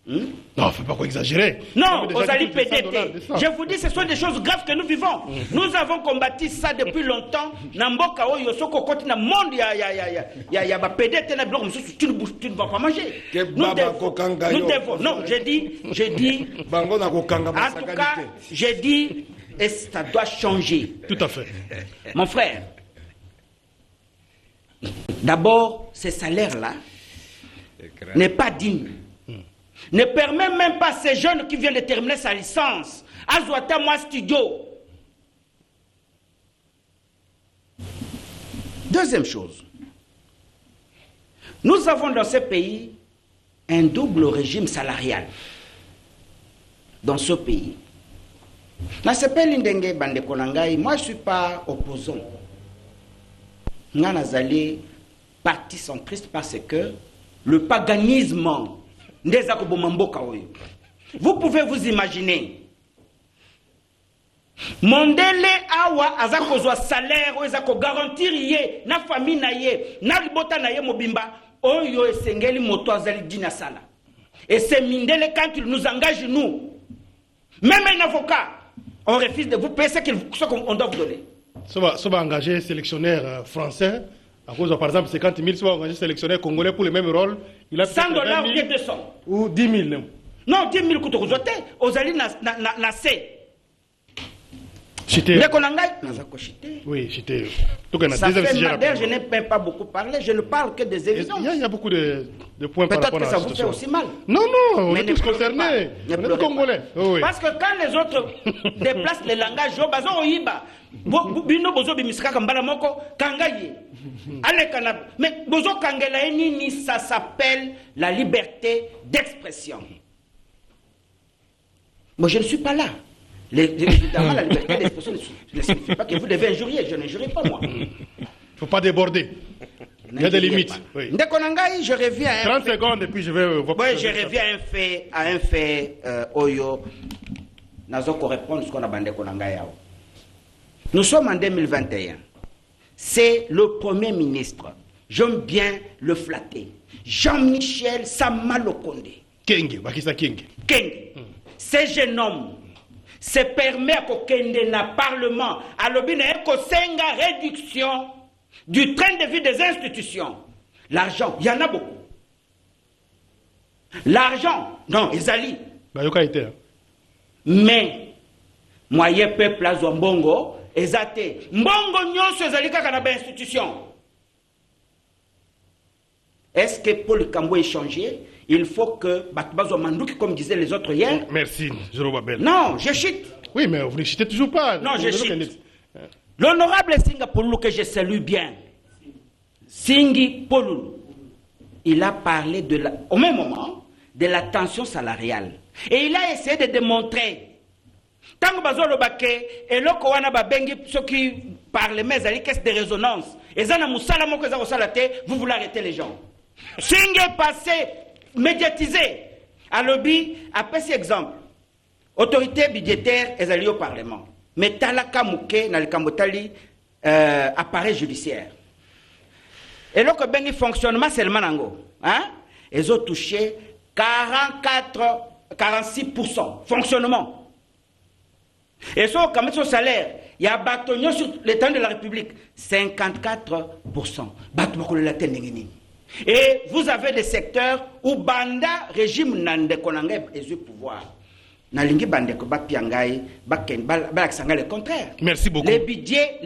Non, il ne faut pas exagérer. Non, aux alliés PDT. Je vous dis, ce sont des choses graves que nous vivons. Nous avons combattu ça depuis longtemps. Namboka, Yosoko, quand dans le monde, il y a PDT, tu ne vas pas manger. Nous devons. Non, j'ai dit. En tout cas, j'ai dit, et ça doit changer. Tout à fait. Mon frère, d'abord, ces salaires-là n'est pas digne. Ne permet même pas à ces jeunes qui viennent de terminer sa licence. Azouata moi studio. Deuxième chose. Nous avons dans ce pays un double régime salarial. Dans ce pays. Moi je ne suis pas opposant. Je suis parti centriste parce que le paganisme. Vous pouvez vous imaginer. Mondele awa azako zo salaire o ezako garantir ye na famille na ye na libota na ye mobimba oyo esengeli moto azali dina sala. Et c'est Mindele quand il nous engage nous. Même un avocat, on refuse de vous payer ce qu'on doit vous donner. Ça va engager sélectionneur français. À cause de, par exemple, 50 000, soit engagé sélectionnaire congolais pour le même rôle, il a $100 ou 200. Ou 10 000. Non, 10 000 coûte aux hôtels. Aux alliés na C. Chité. Oui, chité. Ça fait madère, je n'ai même pas beaucoup parlé, je ne parle que des évidences. Il y a beaucoup de points par rapport à ça. Peut-être que ça vous fait aussi mal. Non, on est tous concernés. On est tous congolais. Oui. Parce que quand les autres déplacent le langage, mais ça s'appelle la liberté d'expression. Moi, je ne suis pas là. Évidemment, la liberté d'expression ne signifie pas que vous devez injurier. Je n'injurie pas, moi. Il ne faut pas déborder. Il y a des limites. Oui. Je reviens à 30 secondes et puis je vais... Oui, je reviens à un fait, Oyo. Nazoko répondre ce qu'on a bandé Konangai. Nous sommes en 2021. C'est le Premier ministre. J'aime bien le flatter. Jean-Michel Samalokonde. Kenge, Bakisa Kenge. Kenge. Ce jeune homme se permet à Kokende na Parlement à l'obine Kosenga réduction du train de vie des institutions. L'argent, il y en a beaucoup. L'argent, non, Ezali. Mais, moyen peuple à Mbongo, Ezate. Mbongo nyonso Ezali kaka na ba institution. Est-ce que Paul Kambo est changé? Il faut que Batbazo Mandouki, comme disaient les autres hier. Merci, Jérôme Babel. Non, je chute. Oui, mais vous ne chutez toujours pas. Non, je chute. L'honorable Singa Poulou, que je salue bien, Singi Poulou, il a parlé au même moment de la tension salariale. Et il a essayé de démontrer. Tant que Bazo Lobake, et le Kowana Babengi, ceux qui parlent, mais ils caisse de résonance. Et Zana Moussala Mokoza Salate, vous voulez arrêter les gens. Singi est passé, médiatisé. À lobby, après cet exemple, autorité budgétaire est allée au Parlement. Mais Talaka Mouké, dans le Kambotali, appareil judiciaire. Et là, le fonctionnement, c'est le Manango. Hein? Ils ont touché 46% fonctionnement. Et ça, quand même, son salaire, il y a bâtonnier sur l'État de la République, 54%. Et vous avez des secteurs où Banda, régime Nande Konangé, est le pouvoir. Le contraire. Merci beaucoup. Le budget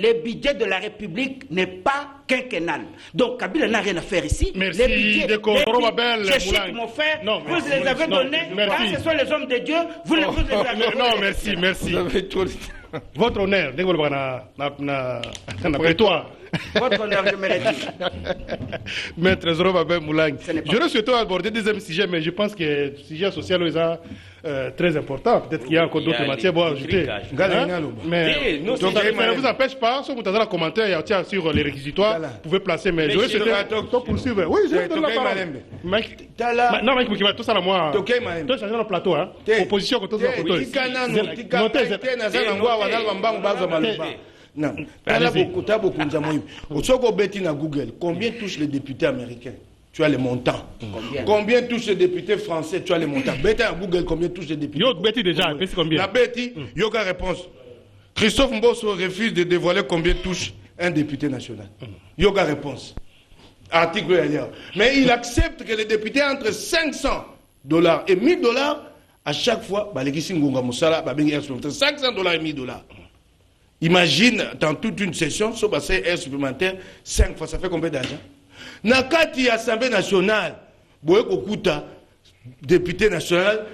de la République n'est pas quinquennal. Donc Kabila n'a rien à faire ici. Merci. Je cite mon frère. Non, vous les avez donnés. Quand ce sont les hommes de Dieu, vous les avez donnés. Non, merci. Votre honneur, prétoire. Votre honneur, je me retire. Mais Trésor Babin Moulang. Ce n'est pas J'aurais souhaité aborder le deuxième sujet, mais je pense que le sujet social est très important. Peut-être qu'il y a encore d'autres matières à ajouter. Mais non, ça ne vous empêche pas, si vous avez un commentaire sur les réquisitoires, vous pouvez placer. Mais j'aurais souhaité poursuivre. Oui, je donne la parole. Non, Mike Moukiba, tout ça, moi. Tu as changé le plateau. Opposition contre tout non, t'as beaucoup de Google. Combien touchent les députés américains? Tu as les montants. Combien touchent les députés français? Tu as les montants. Bêta à Google, combien touchent les députés? Yo, Betty déjà, combien? La Betty, yoga réponse. Christophe Mbosso refuse de dévoiler combien touche un député national. Yoga réponse. Article ailleurs. Mais il accepte que les députés entre $500 et $1000 à chaque fois, entre $500 et $1000. Imagine dans toute une session, si on air supplémentaire, 5 fois, ça fait combien d'argent? Nakati Assemblée nationale, Boekokuta, député national,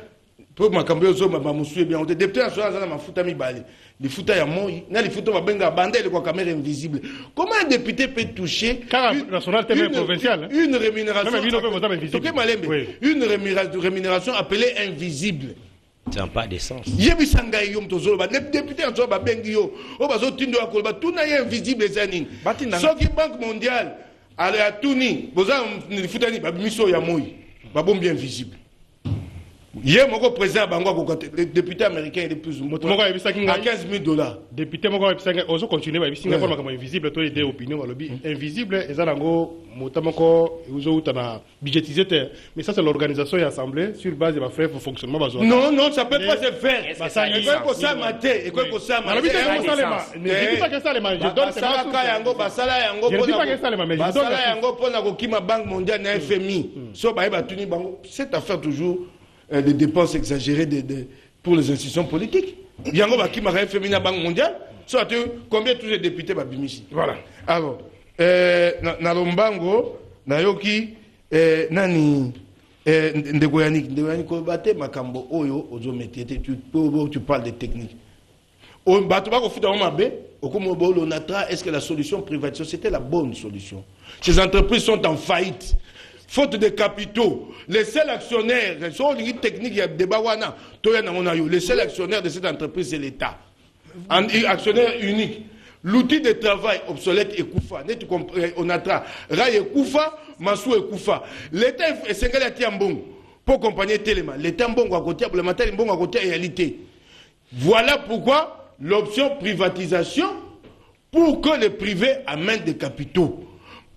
pour ma cambio zo ma musué bien, député national, ça m'a foutu mi balé. Les fouta ya moi, na les fouta ma benga bandé le caméra invisible. Comment un député peut toucher une rémunération une rémunération appelée invisible? Ça n'a pas de sens. Yebisanga yom tozolo ba député en ba bengi yo o bazo tindo akolba tuna ye invisible zanin. Soki Banque mondiale ale atuni boza ni futani ba miso ya moi ba bombi invisible. Hier, mon président Bango, le député américain est plus ou moins à $15,000. Député, on continue à invisible, toi, des opinions, invisible, et ça, notamment, budgétisé. Mais ça, c'est l'organisation et l'assemblée sur base de ma frère pour fonctionnement. Non, non, ça ne peut pas se faire. Et quoi que ça maté, et quoi que ça maté. Je ne dis pas que ça, je donne cette affaire toujours. Des dépenses exagérées pour les institutions politiques. Yango Baki m'a fait la Banque mondiale. Soit combien tous les députés Babimichi. Voilà. Alors, Nalombango, Nayoki, Nani, Ndegoyanik, Kobate, Makambo, Oyo, Ozo Métier, tu parles de technique. Au Batouba, au Fouta Mabe, au Komobo, l'Onatra, est-ce que la solution privatisation, c'était la bonne solution? Ces entreprises sont en faillite. Faute de capitaux, les seuls actionnaires, les seuls actionnaires de cette entreprise, c'est l'État. Un actionnaire unique. L'outil de travail obsolète est Koufa. On a Ray et Koufa, Massou et Koufa. L'État est Sénégal à Tiambong pour accompagner Téléma. L'État Mbongo à côté, le matin, Mbongo à côté, réalité. Voilà pourquoi l'option privatisation pour que les privés amènent des capitaux.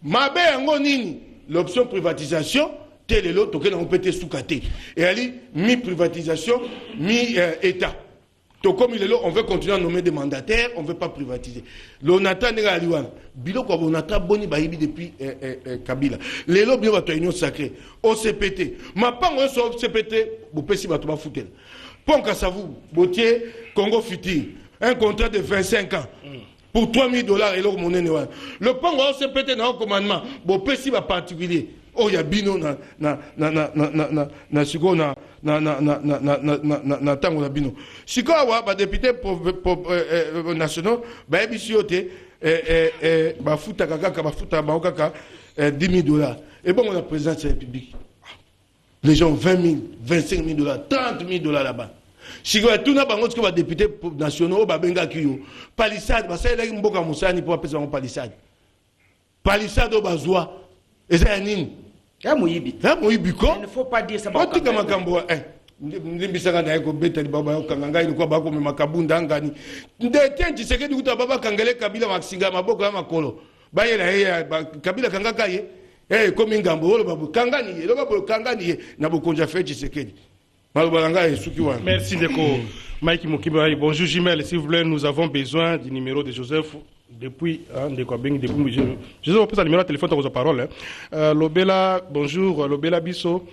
Mabe Angonini. L'option privatisation, tel est l'autre, on peut être sous-caté. Et elle dit, mi-privatisation, mi-État. Donc comme il est là, on veut continuer à nommer des mandataires, on ne veut pas privatiser. L'onata n'est pas aliouan. Bilo quoi, onata boni baïbi depuis Kabila. Les lobbies ont une union sacrée. OCPT. Ma pas on soit OCPT, vous pouvez si battre ma foutre. Ponka Savou, Botier, Congo Futur. Un contrat de 25 ans. Pour $3,000 et l'autre monnaie. Le pan va se péter dans le commandement. Bon, petit va particulier. Oh, il y a bino na siko na tango na bino. Siko awa ba député nationaux ba ebisiote ba futa kaka ba futa ba kaka $10,000. Et bon on a président de la République. Les gens 20,000, $25,000, $30,000 là-bas. Si vous avez tout le député nationaux, palissade, parce que vous avez Moussani pour appeler ça palissade. Palissade au Bazoua. Et c'est un in. Il ne faut pas dire ça. Merci Deko. Mike Mokibai. Bonjour Jimel, s'il vous plaît, nous avons besoin du numéro de Joseph depuis Joseph, on peut un numéro de téléphone, tu as parole. Lobela, bonjour, Lobela Bisso,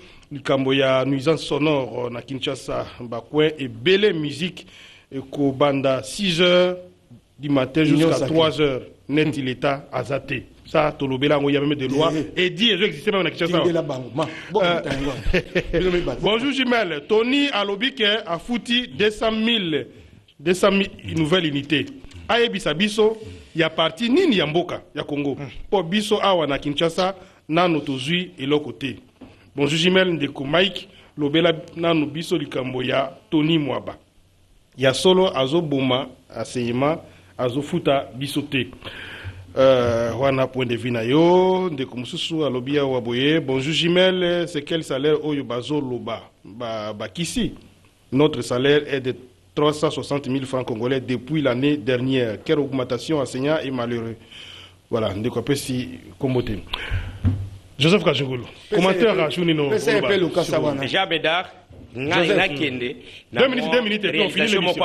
Kamboya, nuisance sonore, na Kinshasa, Bakwe, et belle musique, et Kobanda, 6h du matin jusqu'à 3h, net il est à Zate. Ça, Tolobela, il y a même des lois. Et dit, elles existent même en Kinshasa. Bonjour Jimel, Tony Alobike a foutu 200 000 nouvelles unités. ayebisa biso ya parti nini ya mboka ya Congo po biso awa na Kinshasa nano tozwi eloko te. Bonjour Jimel ndeko Mike lobela nano biso likambo ya Tony Mwaba ya solo azoboma aseyema azofuta biso te. Wana point de vue na yo ndeko mususu alobia waboye. Bonjour Jimel, c'est quel salaire oyo bazo loba bakisi? Notre salaire est de 360 000 francs congolais depuis l'année dernière. Quelle augmentation enseignant est malheureux. Voilà, ndeko pesi kombote. Joseph Kajungulu, commentaire à Junino. Jean Bédard, nga kende. 2 minutes et puis on finit l'émission.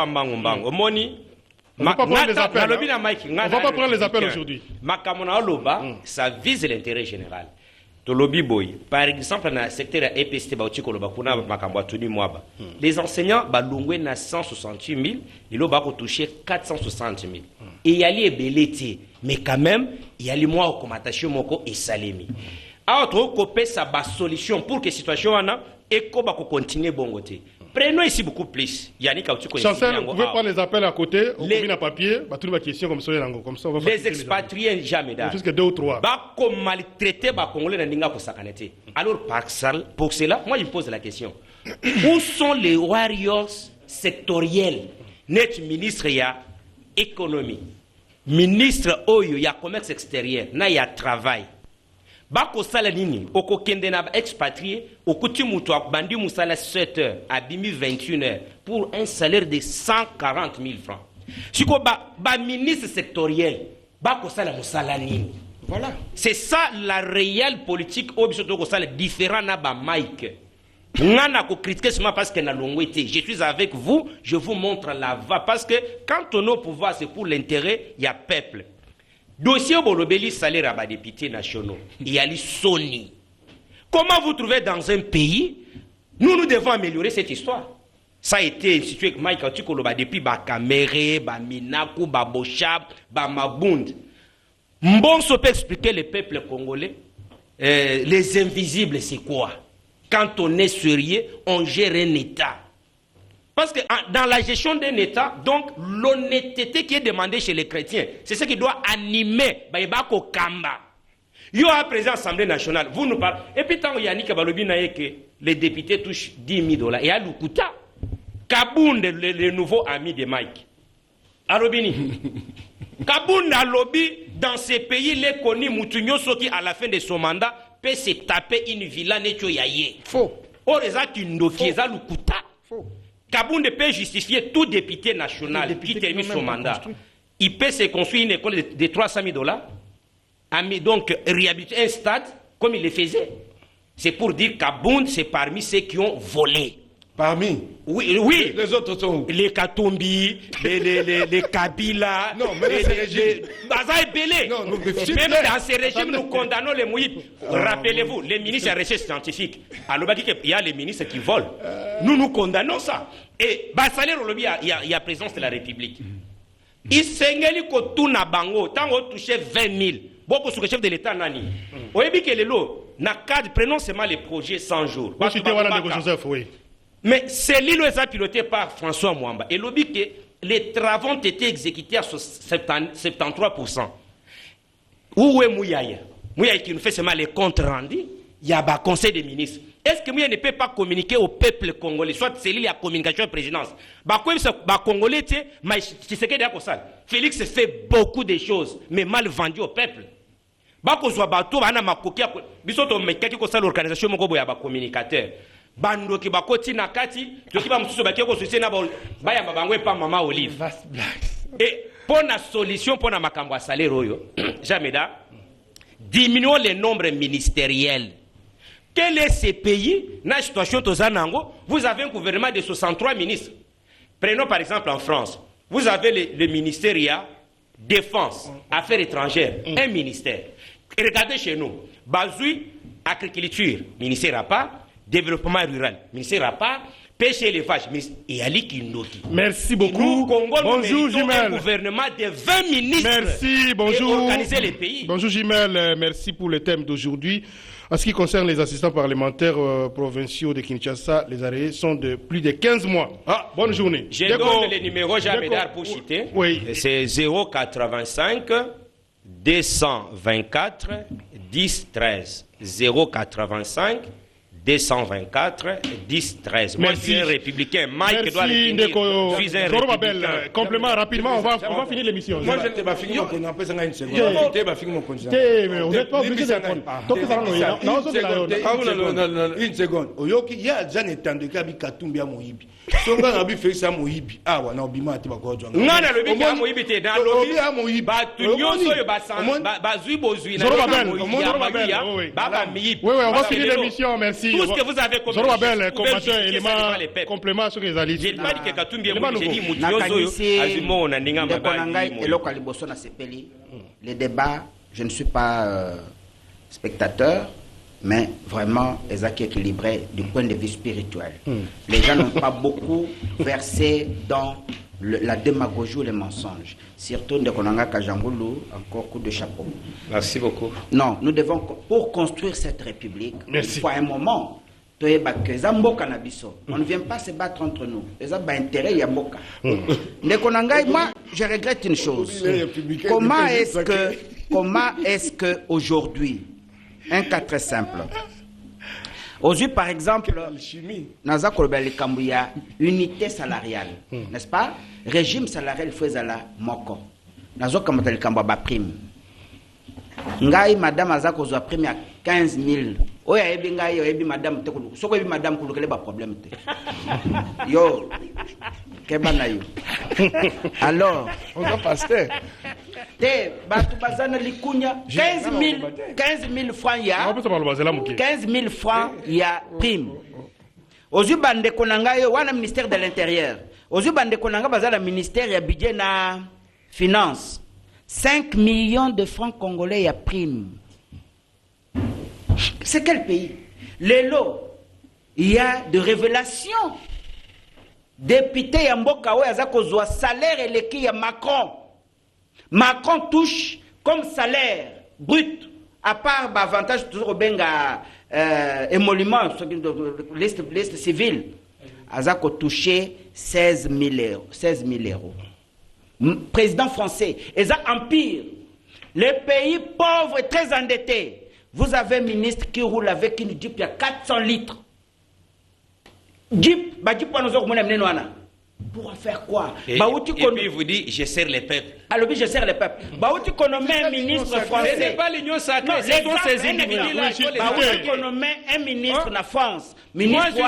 Omoni. On ne va pas prendre les appels. On va pas prendre les appels aujourd'hui. Makamona Oloba, ça vise l'intérêt général. Tolobi Boy, par exemple, dans le secteur EPST, les enseignants balungwe na 168 000, ils ont touché 460 000. Et il y a les belletés, mais quand même, il y a les mois augmentation moko et salemi. Alors, copé ça ba solution pour que situation wana et ko ba continuer bongoté. Prenons ici beaucoup plus. Yannick Aoutuko. Chancel, vous pouvez prendre les appels à côté, on met un papier, bah toutes les questions comme ça, on va les expatriés jamais d'art. Jusqu'à 2 ou 3. Bah comme maltraité, bah congolais n'a n'inga pour sakanete. Alors pour cela, moi je pose la question. Où sont les warriors sectoriels? Net ministre ya économie, ministre oyo ya commerce extérieur, na ya travail. Bako sala nini oko kende na expatrié okuti mutu bandi musala 7 heures abimi 21 heures pour un salaire de 140 000 francs. Siko ba ministre sectoriel bako sala musala nini. Voilà, c'est ça la réelle politique obisoto ko sala différent na ba Mike. Ngana ko critiquer seulement parce que na longwete. Je suis avec vous, je vous montre la voie parce que quand on a au pouvoir c'est pour l'intérêt il y a peuple. Dossier Bolobeli salaire à des députés nationaux. Il y a les Sony. Comment vous trouvez dans un pays, nous devons améliorer cette histoire. Ça a été situé avec Mike Atikoloba depuis Bakamere, Baminaku, Babochab, Bamabund. Mbonso peut expliquer le peuple congolais. Les invisibles, c'est quoi? Quand on est sérieux, on gère un État. Parce que dans la gestion d'un État, donc l'honnêteté qui est demandée chez les chrétiens, c'est ce qui doit animer Baïbako Kamba. Il y a un président de l'Assemblée nationale, vous nous parlez. Et puis, tant Yannick Abalobi n'a que les députés touchent $10 000. Et à Lukuta, Kabound, le nouveau ami de Mike. Alobini. Kabound a lobby dans ces pays, les connus Moutounyo Soki à la fin de son mandat, peut se taper une villa Netcho Yaye. Faux. Or, les gens qui n'ont pas Lukuta. Faux. Kabound peut justifier tout député national qui termine son mandat. Il peut se construire une école de $300 000, donc réhabiliter un stade comme il le faisait. C'est pour dire Kabound, c'est parmi ceux qui ont volé. Parmi? Oui. Les autres sont où? Les Katombi, les Kabila, non, mais les Baza et Belé. Non, même dans ces régimes, nous condamnons les mouilles. Rappelez-vous, les ministres de recherche scientifique, il y a les ministres qui volent. Nous condamnons ça. Et Basalé Rolobi, il y a présence de la République. Il s'engage que tout n'a bango, tant qu'on touche 20 000. Beaucoup sur le chef de l'État nani. Vous voyez que les lots, prenons seulement les projets 100 jours. Joseph, oui. Mais c'est l'île piloté par François Mwamba. Et l'objet que les travaux ont été exécutés à 73%. Où est Mouyaïa? Mouyaïa qui nous fait seulement les comptes rendus. Il y a un conseil des ministres. Est-ce que Mouyaïa ne peut pas communiquer au peuple congolais? Soit c'est l'île à communication et présidence. Congolais, mais tu sais que Félix fait beaucoup de choses, mais mal vendu au peuple. L'organisation communicateur. Bando ki bakoti na kati toki ba mususu bakiko sosité na ba ya mabangwe pa mama Olive. Et pour la solution pour na makambo salaire oyo Jameda diminuons le nombre ministériel. Quel est ce pays na situation tozanango? Vous avez un gouvernement de 63 ministres. Prenons par exemple en France. Vous avez le ministère défense, affaires étrangères, un ministère. Et regardez chez nous, Bazoui agriculture, ministère à part. Développement rural, ministère à part. pêcher les vaches. Mais il y a les Kindoki. Merci beaucoup. Nous, Congo, Bonjour, nous Jumel. un gouvernement de 20 ministres. Merci, bonjour. Et organiser les pays. Bonjour, Jumel. Merci pour le thème d'aujourd'hui. En ce qui concerne les assistants parlementaires provinciaux de Kinshasa, les arrêts sont de plus de 15 mois. Ah, bonne journée. Je donne le numéro Jean Médard pour citer. Oui. C'est 085 224 10 13. 085 224 10 13. Moi, je suis un républicain. Mike doit le finir. Je suis un républicain. Complément rapidement, on va finir l'émission. Moi, je n'ai pas fini mon compte. On a une seconde. Je n'ai pas fini mon compte. Vous n'êtes pas obligé de répondre. Une seconde. Il y a déjà un temps de Kabi Katumbi à Mohibi. Songa Nabi fait ça Mohibi. Ah, ouais, non, Bima, tu vas quoi, John? Non, non, le Bima à Mohibi, t'es dans le lobby à Mohibi. Bah, tu n'as pas Bazui, Bozui, oui, on va finir l'émission, merci. Tout ce que vous avez comme combattant élément complément sur les alliés. J'ai pas dit que Katumbi est j'ai dit Moutiozo, Azimo, Nandinga, les débats, je ne suis pas spectateur, mais vraiment, ils ont équilibré du point de vue spirituel. Les gens n'ont pas beaucoup versé dans la démagogie ou les mensonges. Surtout Ndekonanga Kajangoulou, encore coup de chapeau. Merci beaucoup. Non, nous devons, pour construire cette république, merci. Il faut un moment. On ne vient pas se battre entre nous. Les gens ont intérêt, il y a Mboka. Moi, je regrette une chose. Comment est-ce que aujourd'hui, un cas très simple, aujourd'hui, par exemple, Naza Kolobeli Kambuya, unité salariale, n'est-ce pas? Régime salarial faisait la moko. Nazo Kamoteli Kambuya prime. Ngai madame Azako a prime à 15 000. Oya ebi ngai ebi madame te kulu. Soko ebi madame kulu kele ba problème te. Yo kebana yo. Alors, on va passer. Te batu bazana likunya 15 000 francs ya. 15 000 francs ya prime. Ozu bande konanga yo wana ministère de l'intérieur. Ozu bande konanga bazala ministère ya budget na finance. 5 millions de francs congolais à prime. C'est quel pays? Les lots, il y a de révélations. Député Yamboka Oyazakozwa salaire et l'équipe Macron. Macron touche comme salaire brut, à part avantage toujours au benga émolument, liste civile. Azako touché 16 000 euros. Président français, et ça empire. Les pays pauvres et très endettés. Vous avez un ministre qui roule avec une Jeep à 400 litres. Jeep, pour faire quoi? Et puis vous dit, je sers les peuples. Alors je sers les peuples. Tu connais un ministre français. Ce n'est pas l'Union sacrée, c'est tous ces individus-là. Tu connais un ministre na France. Ministre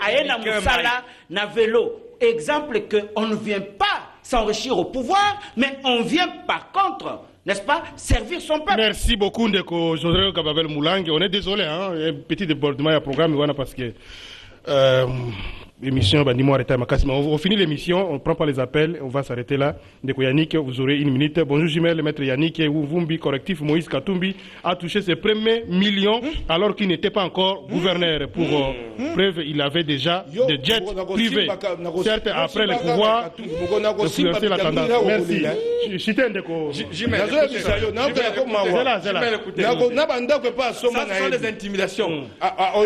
Aena Moussala na vélo. Exemple que on ne vient pas s'enrichir au pouvoir, mais on vient par contre, n'est-ce pas, servir son peuple. Merci beaucoup, Ndeko Joseph Kababel Moulang. On est désolé, hein, un petit débordement à programme, parce que l'émission, on finit l'émission, on ne prend pas les appels, on va s'arrêter là. Ndeko Yannick, vous aurez une minute. Bonjour Jumel, le maître Yannick, Ouvumbi, correctif, Moïse Katumbi a touché ses premiers millions alors qu'il n'était pas encore gouverneur. Pour preuve, il avait déjà des jets privés. Certes, après le pouvoir, de financer la tendance. Merci. Chité Ndeko. Jumel, ça sont les intimidations.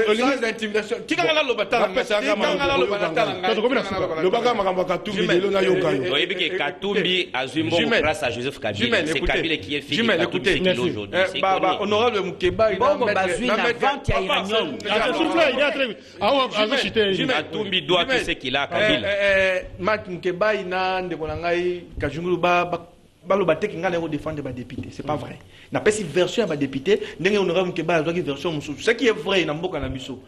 Les intimidations. Qui a le bâtard? Le bagage Katumbi de l'ona yokayo. Oui, Katumbi a Zumbo grâce à Joseph Kabila. C'est Kabila qui est fait. Jumel, écoutez, honorable Moukeba, il a Katumbi doit tout ce qu'il a Kabila. Mat Moukeba, il a Ndekolangai, Kajungulu défendre les députés. C'est pas vrai. N'a pas si version à député, honorable Moukeba, il version. Ce qui est vrai, il n'a pas de biso.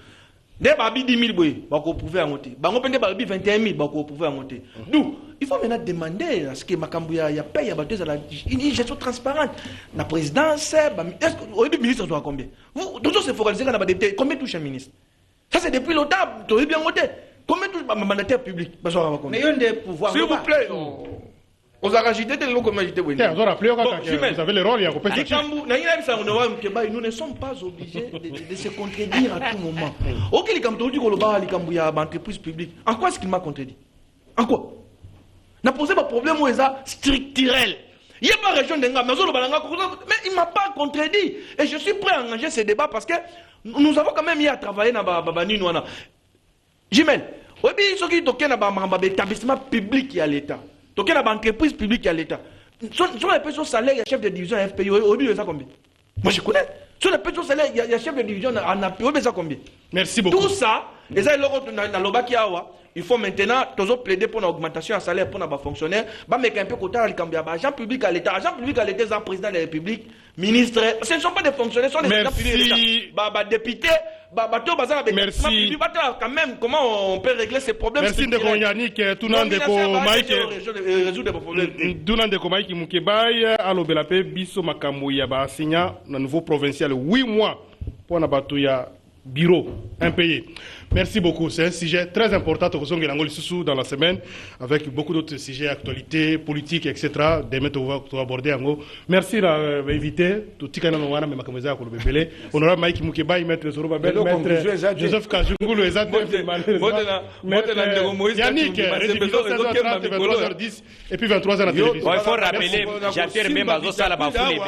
Dès que 10 000 boy, bako pouvoir monter. Bango pende 21 000, bako pouvoir monter. D'où il faut maintenant demander à ce que Makambuya ya paye à une gestion transparente. La présidence, est-ce que le ministre doit combien? Vous toujours se focaliser dans la député. Combien touche un ministre? Ça c'est depuis l'OTAN, tu as bien monté. Combien touche un mandataire public? Mais il y a des pouvoirs. S'il vous plaît. Aux agité, le comment agité. Vous avez le rôle, il y a compétition. Nous ne sommes pas obligés de se contredire à tout moment. Ok, les Camerounais disent que les entreprises publiques. En quoi est-ce qu'il m'a contredit? En quoi? N'a posé un problème où il est structurel. Il n'y a pas de région d'Enga, mais il ne m'a pas contredit. Et je suis prêt à engager ce débat parce que nous avons quand même eu à travailler dans Babani Nouana. Jimel, oui, ce qui est dans l'établissement public à l'État. Donc, il y a une entreprise publique à l'État. Sur les pensions salaires, il y a chef de division à FPI. Au début, ça combien? Moi, je connais. Sur les pensions salaires, il y a chef de division en API. Ça combien? Merci beaucoup. Tout ça, et ça, il faut maintenant toujours plaider pour une augmentation de salaire pour les fonctionnaires. Mais un peu côté agent public à l'État. Agent public à l'État, c'est un président de la République, ministre. Ce ne sont pas des fonctionnaires, ce sont des agents publics de l'État. Députés. Merci. Quand même, comment on peut régler ces problèmes? Merci de Yannick, tout le monde résoudre des problèmes. Dunande Komaïki Mukebaï, Allo Belape, Bisso Makamouya, Signa, le nouveau provincial, 8 mois pour Nabatouya, bureau, impayé. Merci beaucoup. C'est un sujet très important dans la semaine, avec beaucoup d'autres sujets, actualités, politiques, etc. Demain, on va aborder en gros. Merci d'inviter tout le monde. Honorable Mike Mukebaï, maître Zoroba Bel, maître Joseph Kajungulu, Yannick, 23h10 et puis 23h à la télévision. Il faut rappeler, j'affirme même à Zosa la Bafoulé.